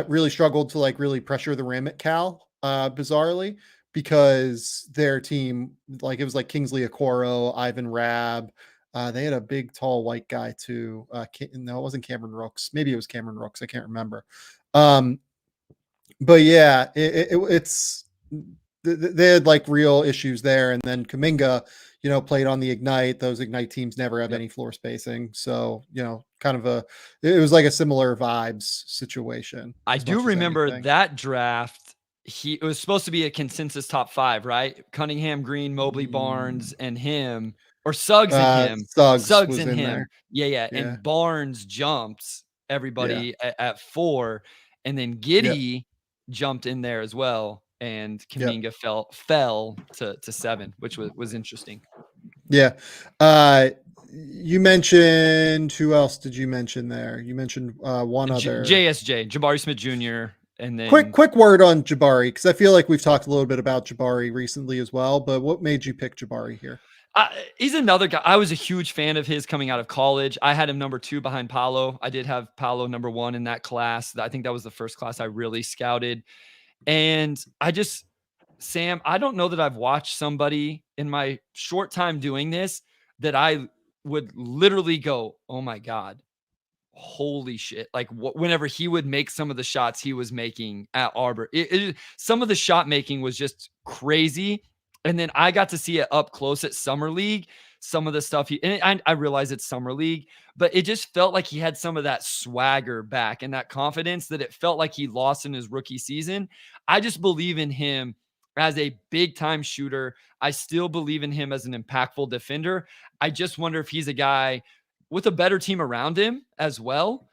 really struggled to like really pressure the rim at Cal, bizarrely, because their team, like, it was like Kingsley Okoro, Ivan Rabb. They had a big, tall, white guy too. No, it wasn't Cameron Rooks. Maybe it was Cameron Rooks. I can't remember. But yeah, it's they had like real issues there. And then Kuminga, played on the Ignite. Those Ignite teams never have any floor spacing. So, kind of it was like a similar vibes situation. I do remember that draft. It was supposed to be a consensus top 5, right? Cunningham, Green, Mobley, Barnes, and him, or Suggs and him. Suggs and him. There. Yeah. And Barnes jumped everybody at 4, and then Giddey jumped in there as well. And Kuminga fell to 7, which was interesting. Yeah. You mentioned, who else did you mention there? You mentioned one other. JSJ, Jabari Smith Jr. And then quick word on Jabari, because I feel like we've talked a little bit about Jabari recently as well. But what made you pick Jabari here? He's another guy. I was a huge fan of his coming out of college. I had him number 2 behind Paolo. I did have Paolo number 1 in that class. I think that was the first class I really scouted. And Sam, I don't know that I've watched somebody in my short time doing this that I would literally go, oh my God, holy shit. Like, whenever he would make some of the shots he was making at Arbor, some of the shot making was just crazy. And then I got to see it up close at Summer League. Some of the stuff I realize it's Summer League, but it just felt like he had some of that swagger back and that confidence that it felt like he lost in his rookie season. I just believe in him as a big time shooter. I still believe in him as an impactful defender. I just wonder if he's a guy with a better team around him as well,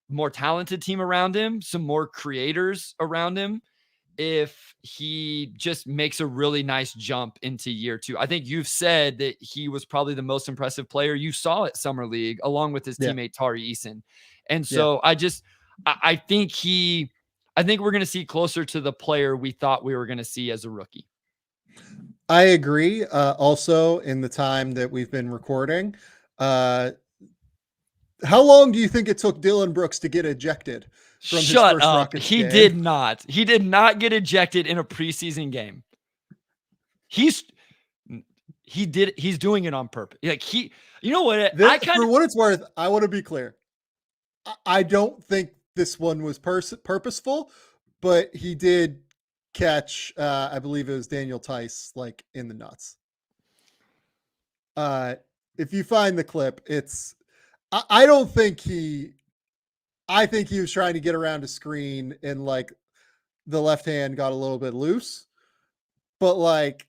more talented team around him, some more creators around him, if he just makes a really nice jump into year 2. I think you've said that he was probably the most impressive player you saw at Summer League, along with his teammate Tari Eason. And so I think I think we're going to see closer to the player we thought we were going to see as a rookie. I agree. Also, in the time that we've been recording, how long do you think it took Dillon Brooks to get ejected from his Shut first up. Rockets He game? did not. He did not get ejected in a preseason game. He's doing it on purpose. Like you know what? For what it's worth, I want to be clear. I don't think this one was purposeful, but he did catch, I believe it was Daniel Tice, like in the nuts. If you find the clip, I don't think I think he was trying to get around a screen and like the left hand got a little bit loose, but like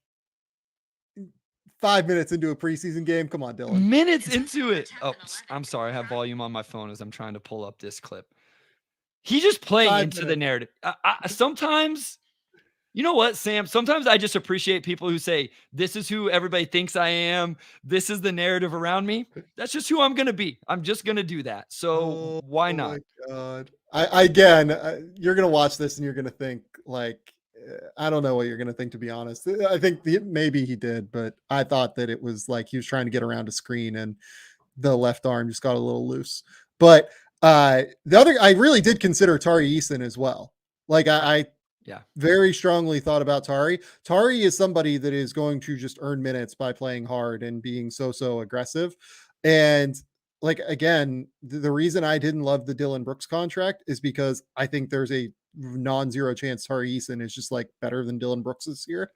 5 minutes into a preseason game, come on, Dillon. Minutes into it. Oh, I'm sorry. I have volume on my phone as I'm trying to pull up this clip. He's just playing into the narrative. Sometimes, you know what, Sam? Sometimes I just appreciate people who say, this is who everybody thinks I am. This is the narrative around me. That's just who I'm going to be. I'm just going to do that. So why not? Oh my God. You're going to watch this and you're going to think like, I don't know what you're going to think, to be honest. I think maybe he did, but I thought that it was like he was trying to get around a screen and the left arm just got a little loose. But I really did consider Tari Eason as well. Like I very strongly thought about Tari. Tari is somebody that is going to just earn minutes by playing hard and being so aggressive. And like, again, the reason I didn't love the Dillon Brooks contract is because I think there's a non-zero chance Tari Eason is just like better than Dillon Brooks this year.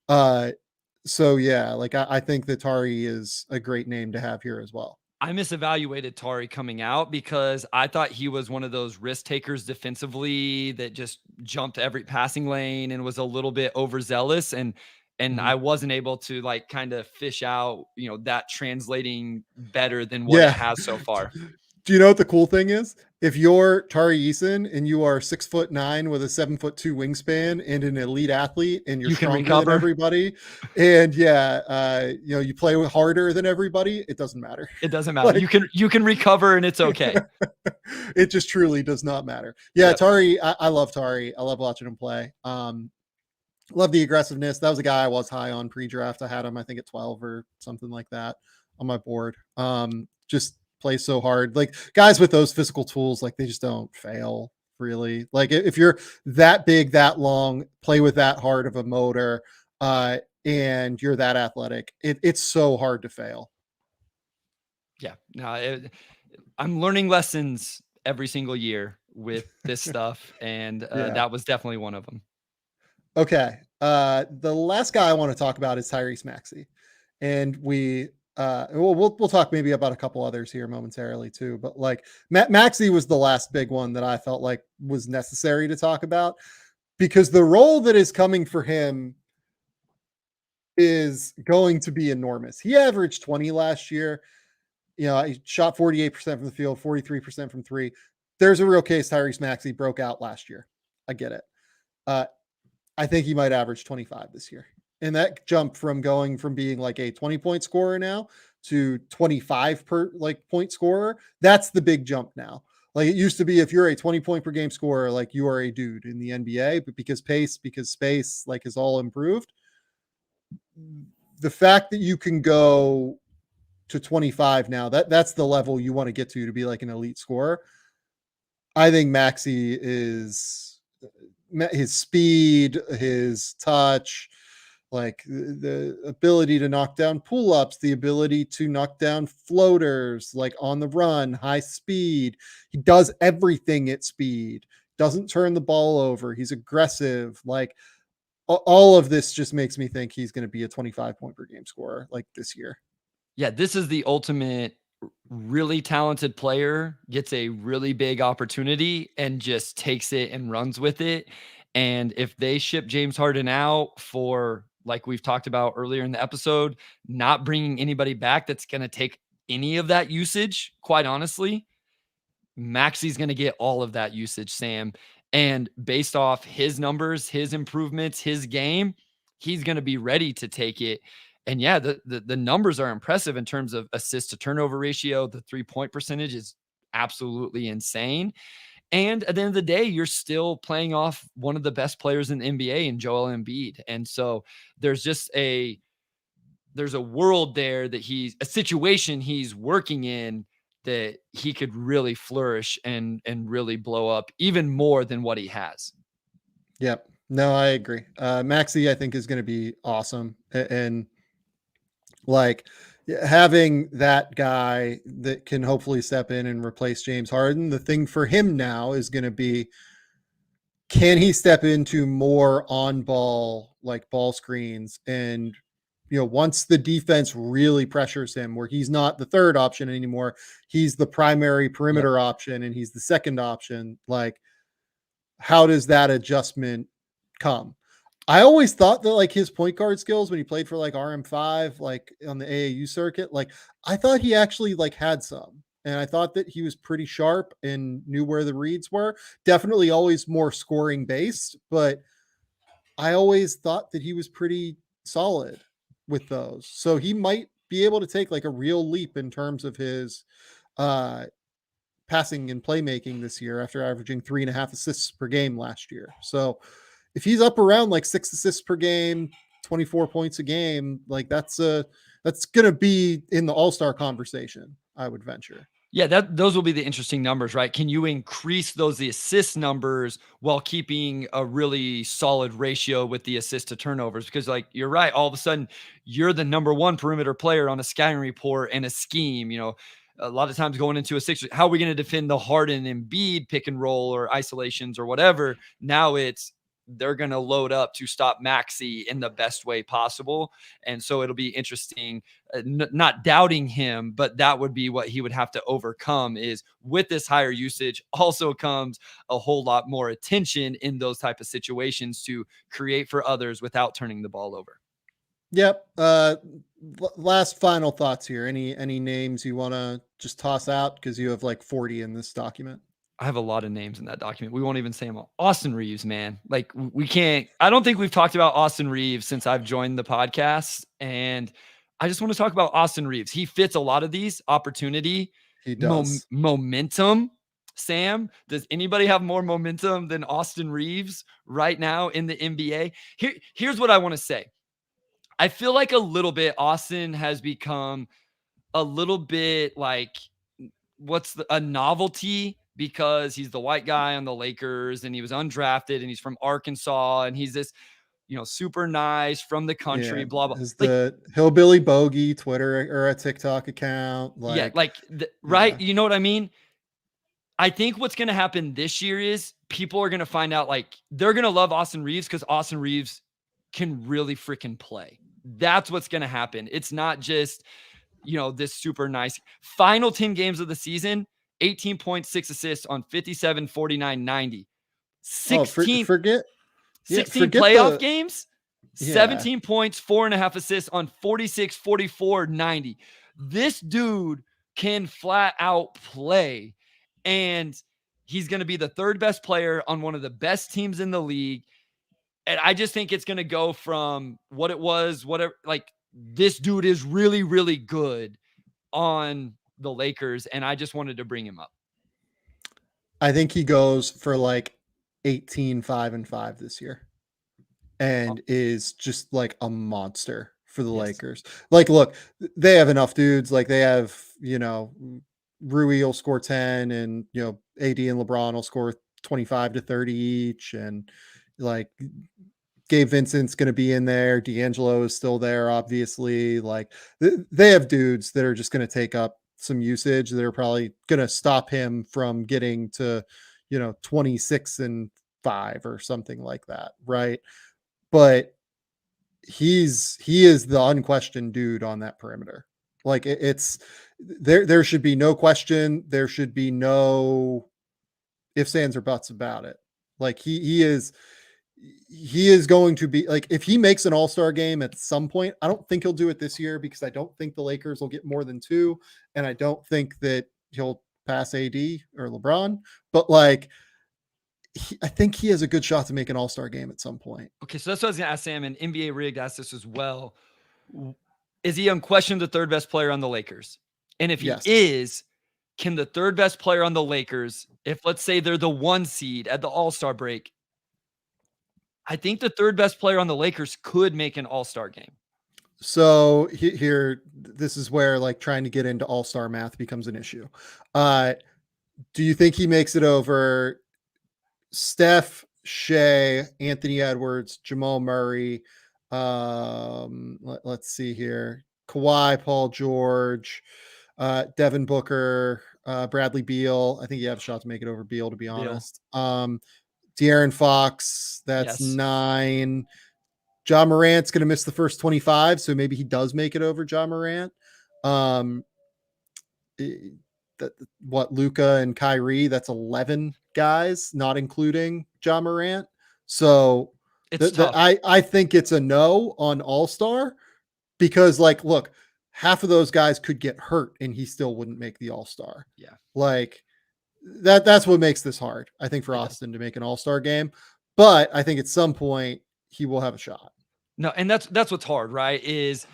So yeah, like I think that Tari is a great name to have here as well. I misevaluated Tari coming out because I thought he was one of those risk takers defensively that just jumped every passing lane and was a little bit overzealous. And I wasn't able to like kind of fish out, that translating better than what it has so far. Do you know what the cool thing is? If you're Tari Eason and you are 6'9" with a 7'2" wingspan and an elite athlete and you're stronger than everybody, and you play harder than everybody, it doesn't matter. It doesn't matter. Like, you can recover and it's okay. It just truly does not matter. Yeah, yep. Tari, I love Tari. I love watching him play. Love the aggressiveness. That was a guy I was high on pre-draft. I had him, I think, at 12 or something like that on my board. Just play so hard. Like guys with those physical tools, like they just don't fail really. Like if you're that big, that long, play with that hard of a motor, and you're that athletic, it's so hard to fail. Yeah, no, I'm learning lessons every single year with this stuff, and that was definitely one of them. Okay, the last guy I want to talk about is Tyrese Maxey, and we'll talk maybe about a couple others here momentarily too, but like Maxey was the last big one that I felt like was necessary to talk about because the role that is coming for him is going to be enormous. He averaged 20 last year. He shot 48% from the field, 43% from three. There's a real case Tyrese Maxey broke out last year. I get it. I think he might average 25 this year. And that jump from going from being like a 20-point scorer now to 25 per point scorer, that's the big jump now. Like it used to be, if you're a 20-point per game scorer, like you are a dude in the NBA, but because space like is all improved. The fact that you can go to 25 now, that's the level you want to get to be like an elite scorer. I think Maxey is his speed, his touch, like the ability to knock down pull-ups, the ability to knock down floaters, like on the run, high speed. He does everything at speed, doesn't turn the ball over. He's aggressive. Like all of this just makes me think he's going to be a 25-point per game scorer like this year. Yeah, this is the ultimate really talented player gets a really big opportunity and just takes it and runs with it. And if they ship James Harden out for, like we've talked about earlier in the episode, not bringing anybody back that's going to take any of that usage, quite honestly, Maxey's going to get all of that usage, Sam. And based off his numbers, his improvements, his game, he's going to be ready to take it. And yeah, the numbers are impressive in terms of assist to turnover ratio. The 3-point percentage is absolutely insane. And at the end of the day, you're still playing off one of the best players in the NBA in Joel Embiid. And so there's a world there that a situation he's working in that he could really flourish and really blow up even more than what he has. Yep. No, I agree. Maxey, I think, is going to be awesome. And like having that guy that can hopefully step in and replace James Harden, the thing for him now is going to be, can he step into more on ball, like ball screens? And, once the defense really pressures him, where he's not the third option anymore, he's the primary perimeter option and he's the second option. Like, how does that adjustment come? I always thought that like his point guard skills when he played for like RM5, like on the AAU circuit, like I thought he actually like had some, and I thought that he was pretty sharp and knew where the reads were. Definitely always more scoring based, but I always thought that he was pretty solid with those. So he might be able to take like a real leap in terms of his passing and playmaking this year after averaging 3.5 assists per game last year. So if he's up around like 6 assists per game, 24 points a game, like that's going to be in the all-star conversation, I would venture. Yeah, those will be the interesting numbers, right? Can you increase the assist numbers while keeping a really solid ratio with the assist to turnovers? Because like, you're right. All of a sudden you're the number one perimeter player on a scouting report and a scheme, a lot of times going into a six, how are we going to defend the Harden and Embiid pick and roll or isolations or whatever? Now they're going to load up to stop Maxey in the best way possible. And so it'll be interesting, not doubting him, but that would be what he would have to overcome. Is with this higher usage also comes a whole lot more attention in those type of situations to create for others without turning the ball over. Yep. Last final thoughts here. Any names you want to just toss out? Because you have like 40 in this document. I have a lot of names in that document. We won't even say them all. Austin Reaves, man. Like we can't, I don't think we've talked about Austin Reaves since I've joined the podcast. And I just want to talk about Austin Reaves. He fits a lot of these: opportunity, he does. Momentum. Sam, does anybody have more momentum than Austin Reaves right now in the NBA? Here's what I want to say. I feel like a little bit Austin has become a little bit like a novelty, because he's the white guy on the Lakers and he was undrafted and he's from Arkansas and he's this, super nice from the country, blah, blah. Is the Hillbilly Bogey Twitter or a TikTok account. Right. You know what I mean? I think what's going to happen this year is people are going to find out, like, they're going to love Austin Reaves because Austin Reaves can really freaking play. That's what's going to happen. It's not just, this super nice final 10 games of the season, 18.6 assists on 57, 49, 90. 16 playoff games, 17 points, 4.5 assists on 46, 44, 90. This dude can flat out play, and he's going to be the third best player on one of the best teams in the league. And I just think it's going to go from what it was, whatever, like, this dude is really, really good on the Lakers, and I just wanted to bring him up. I think he goes for like 18, 5-5 this year and is just like a monster for the Lakers. Like, look, they have enough dudes. Like, they have, Rui will score 10 and, AD and LeBron will score 25 to 30 each. And like, Gabe Vincent's going to be in there. D'Angelo is still there, obviously. Like, they have dudes that are just going to take up some usage. They're probably going to stop him from getting to, 26-5 or something like that. Right. But he is the unquestioned dude on that perimeter. Like, it's there should be no question. There should be no ifs, ands, or buts about it. Like, he is going to be, like, if he makes an all-star game at some point, I don't think he'll do it this year because I don't think the Lakers will get more than 2. And I don't think that he'll pass AD or LeBron, but like, I think he has a good shot to make an all-star game at some point. Okay. So that's what I was going to ask Sam, and NBA Rigged asked this as well. Is he unquestioned the third best player on the Lakers? And if he is, can the third best player on the Lakers, if let's say they're the 1 seed at the All-Star break, I think the third best player on the Lakers could make an All-Star game. So here, this is where like trying to get into all-star math becomes an issue. Do you think he makes it over Steph, Shea, Anthony Edwards, Jamal Murray? Let's see here. Kawhi, Paul George, Devin Booker, Bradley Beal. I think you have a shot to make it over Beal, to be honest. De'Aaron Fox, that's 9. Ja Morant's going to miss the first 25, so maybe he does make it over Ja Morant. Luka and Kyrie, that's 11 guys, not including Ja Morant. So I think it's a no on All-Star because, like, look, half of those guys could get hurt and he still wouldn't make the All-Star. Yeah. Like that's what makes this hard, I think, for Austin to make an All-Star game. But I think at some point he will have a shot. No, and that's what's hard, right? Is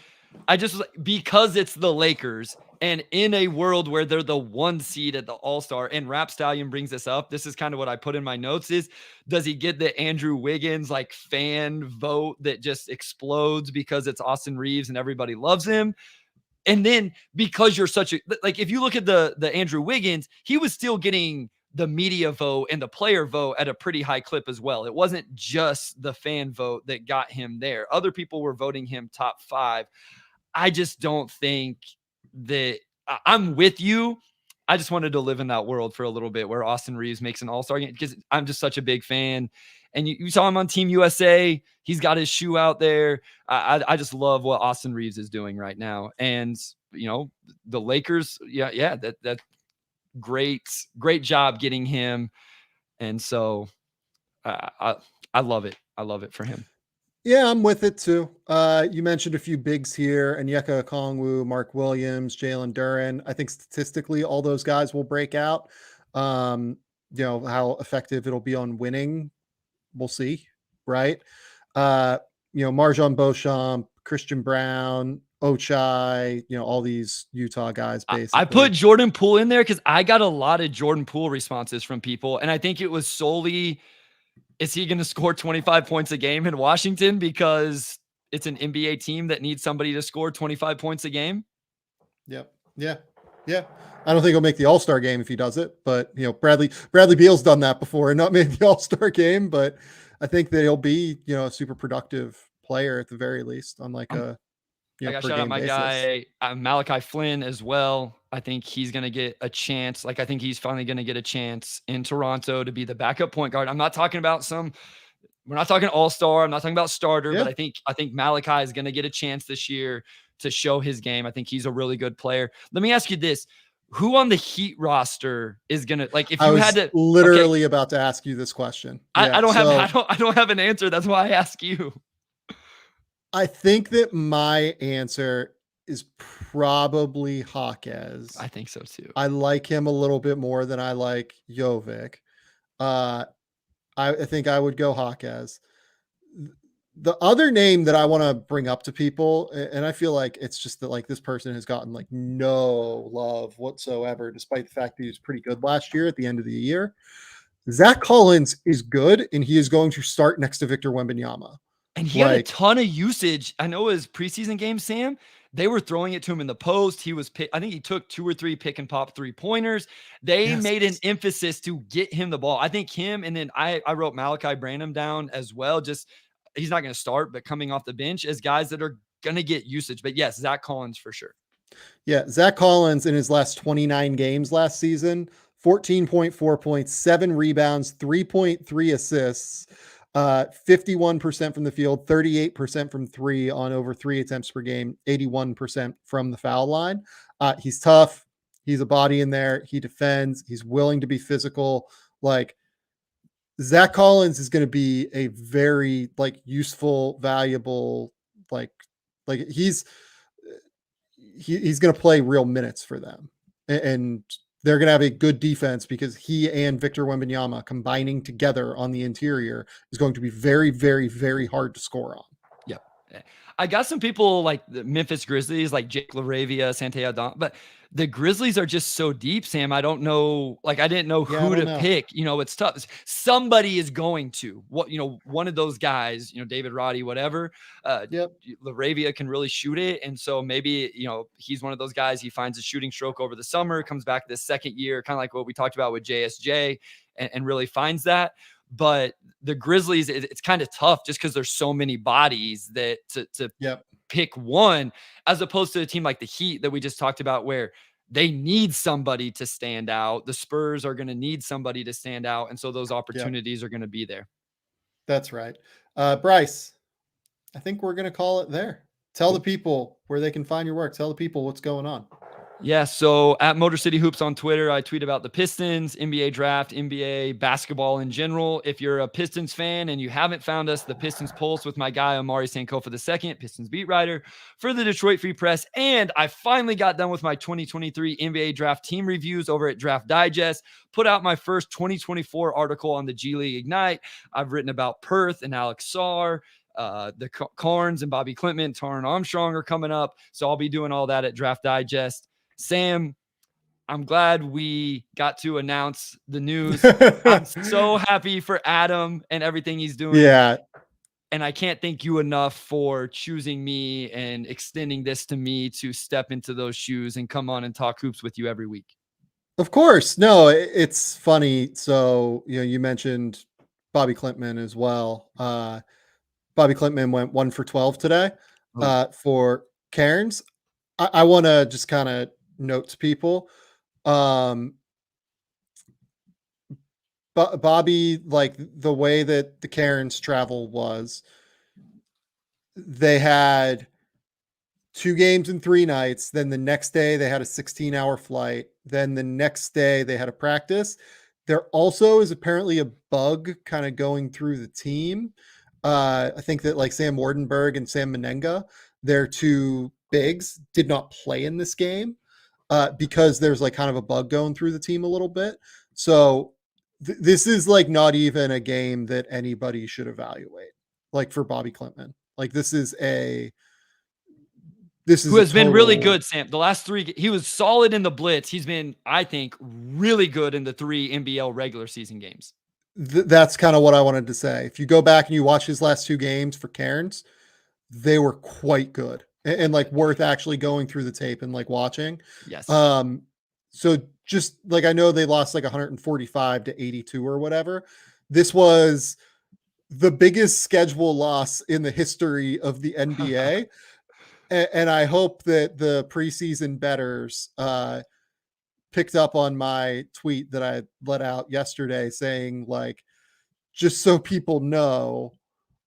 because it's the Lakers and in a world where they're the 1 seed at the All-Star, and Rap Stallion brings this up. This is kind of what I put in my notes is, does he get the Andrew Wiggins like fan vote that just explodes because it's Austin Reaves and everybody loves him? And then because you're such a, like, if you look at the Andrew Wiggins, he was still getting the media vote and the player vote at a pretty high clip as well. It wasn't just the fan vote that got him there. Other people were voting him top 5. I just don't think that I'm with you. I just wanted to live in that world for a little bit where Austin Reaves makes an All-Star game because I'm just such a big fan. And you saw him on Team USA. He's got his shoe out there. I just love what Austin Reaves is doing right now. And, you know, the Lakers, that great job getting him. And so I love it. I love it for him. Yeah, I'm with it too. You mentioned a few bigs here, Onyeka Okongwu, Mark Williams, Jalen Duren. I think statistically all those guys will break out. You know, how effective it'll be on winning, we'll see, right? You know, Marjon Beauchamp, Christian Brown, Ochai, you know, all these Utah guys, basically. I put Jordan Poole in there because I got a lot of Jordan Poole responses from people, and I think it was solely, is he going to score 25 points a game in Washington because it's an NBA team that needs somebody to score 25 points a game? Yep. Yeah. I don't think he'll make the All-Star game if he does it, but you know, Bradley Beal's done that before and not made the All-Star game, but I think that he'll be, you know, a super productive player at the very least on like a, you know, I got shout out my guy, Malachi Flynn as well. I think he's going to get a chance. Like, I think he's finally going to get a chance in Toronto to be the backup point guard. I'm not talking about we're not talking All-Star. I'm not talking about starter, but I think Malachi is going to get a chance this year to show his game. I think he's a really good player. Let me ask you this. Who on the Heat roster is going to, like, if you had to literally about to ask you this question. I don't have an answer. That's why I ask you. I think that my answer is probably Hawkes. I think so too. I like him a little bit more than I like Jovic. I think I would go Hawkes. The other name that I want to bring up to people, and I feel like it's just that like this person has gotten like no love whatsoever, despite the fact that he was pretty good last year at the end of the year. Zach Collins is good, and he is going to start next to Victor Wembanyama. And he had a ton of usage. I know his preseason game, Sam, they were throwing it to him in the post. I think he took 2 or 3 pick and pop 3-pointers. They made an emphasis to get him the ball. I think him, and then I wrote Malachi Branham down as well. Just, he's not going to start, but coming off the bench as guys that are going to get usage. But yes, Zach Collins for sure. Yeah, Zach Collins in his last 29 games last season, 14.4 points, 7 rebounds, 3.3 assists. 51% from the field, 38% from 3 on over 3 attempts per game, 81% from the foul line. He's tough. He's a body in there. He defends. He's willing to be physical. Like, Zach Collins is going to be a very like useful, valuable, like he's going to play real minutes for them. And they're going to have a good defense because he and Victor Wembanyama combining together on the interior is going to be very, very, very hard to score on. Yeah. I got some people like the Memphis Grizzlies, like Jake LaRavia, Santé Adam, but the Grizzlies are just so deep, Sam. I don't know. Like, I didn't know who to pick. It's tough. Somebody is going to one of those guys, David Roddy, whatever. Laravia can really shoot it. And so maybe, he's one of those guys. He finds a shooting stroke over the summer, comes back this second year, kind of like what we talked about with JSJ, and really finds that. But the Grizzlies, it's kind of tough just because there's so many bodies that to pick one, as opposed to a team like the Heat that we just talked about, where they need somebody to stand out. The Spurs are going to need somebody to stand out. And so those opportunities are going to be there. That's right. Bryce, I think we're going to call it there. Tell the people where they can find your work. Tell the people what's going on. Yeah, so at Motor City Hoops on Twitter, I tweet about the Pistons, NBA draft, NBA basketball in general. If you're a Pistons fan and you haven't found us, the Pistons Pulse with my guy Amari Sankofa II, Pistons beat writer for the Detroit Free Press. And I finally got done with my 2023 NBA draft team reviews over at Draft Digest. Put out my first 2024 article on the G League Ignite. I've written about Perth and Alex Sarr. The Carnes and Bobby Klintman, Taron Armstrong are coming up. So I'll be doing all that at Draft Digest. Sam, I'm glad we got to announce the news. I'm so happy for Adam and everything he's doing. Yeah. And I can't thank you enough for choosing me and extending this to me to step into those shoes and come on and talk hoops with you every week. Of course. No, it's funny. So, you mentioned Bobby Klintman as well. Bobby Klintman went 1 for 12 today for Cairns. I want to just kind of note to people. Bobby, like the way that the Cairns travel was, they had 2 games in 3 nights. Then the next day they had a 16-hour flight. Then the next day they had a practice. There also is apparently a bug kind of going through the team. I think that like Sam Wardenberg and Sam Menenga, their 2 bigs, did not play in this game because there's like kind of a bug going through the team a little bit. So this is like not even a game that anybody should evaluate. Like for Bobby Klintman, like this is who has been really good, Sam. The last 3, he was solid in the blitz. He's been, I think, really good in the 3 NBL regular season games. That's kind of what I wanted to say. If you go back and you watch his last 2 games for Cairns, they were quite good and like worth actually going through the tape and like watching. Yes. So just like, I know they lost like 145 to 82 or whatever. This was the biggest schedule loss in the history of the NBA. And I hope that the preseason bettors picked up on my tweet that I let out yesterday saying, like, just so people know,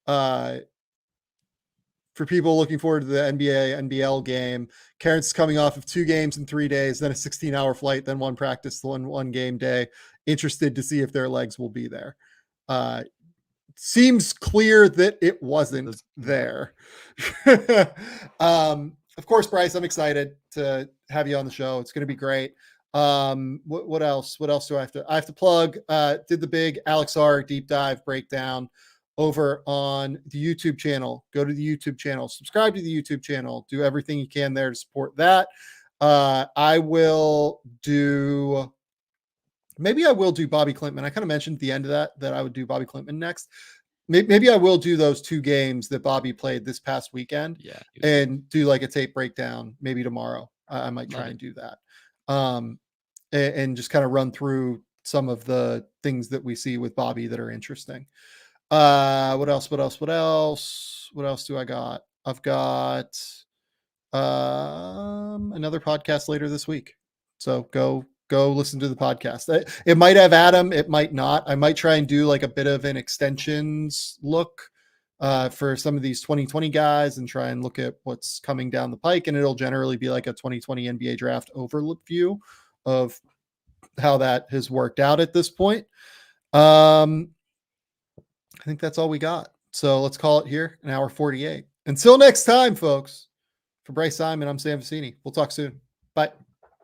for people looking forward to the NBA NBL game, Cairns is coming off of 2 games in 3 days, then a 16-hour flight, then 1 practice, one game day. Interested to see if their legs will be there. Seems clear that it wasn't there. Of course, Bryce, I'm excited to have you on the show. It's going to be great. What else? What else do I have to plug? Did the big Alex R deep dive breakdown over on the YouTube channel. Go to the YouTube channel, subscribe to the YouTube channel, do everything you can there to support that. Maybe I will do Bobby Klintman. I kind of mentioned at the end of that I would do Bobby Klintman next. Maybe I will do those 2 games that Bobby played this past weekend and do like a tape breakdown maybe tomorrow. I might try and do that. And just kind of run through some of the things that we see with Bobby that are interesting. What else do I got? I've got another podcast later this week. So go listen to the podcast. It might have Adam, it might not. I might try and do like a bit of an extensions look for some of these 2020 guys and try and look at what's coming down the pike. And it'll generally be like a 2020 NBA draft overview of how that has worked out at this point. I think that's all we got. So let's call it here, an hour 48. Until next time, folks, for Bryce Simon, I'm Sam Vecini. We'll talk soon. Bye.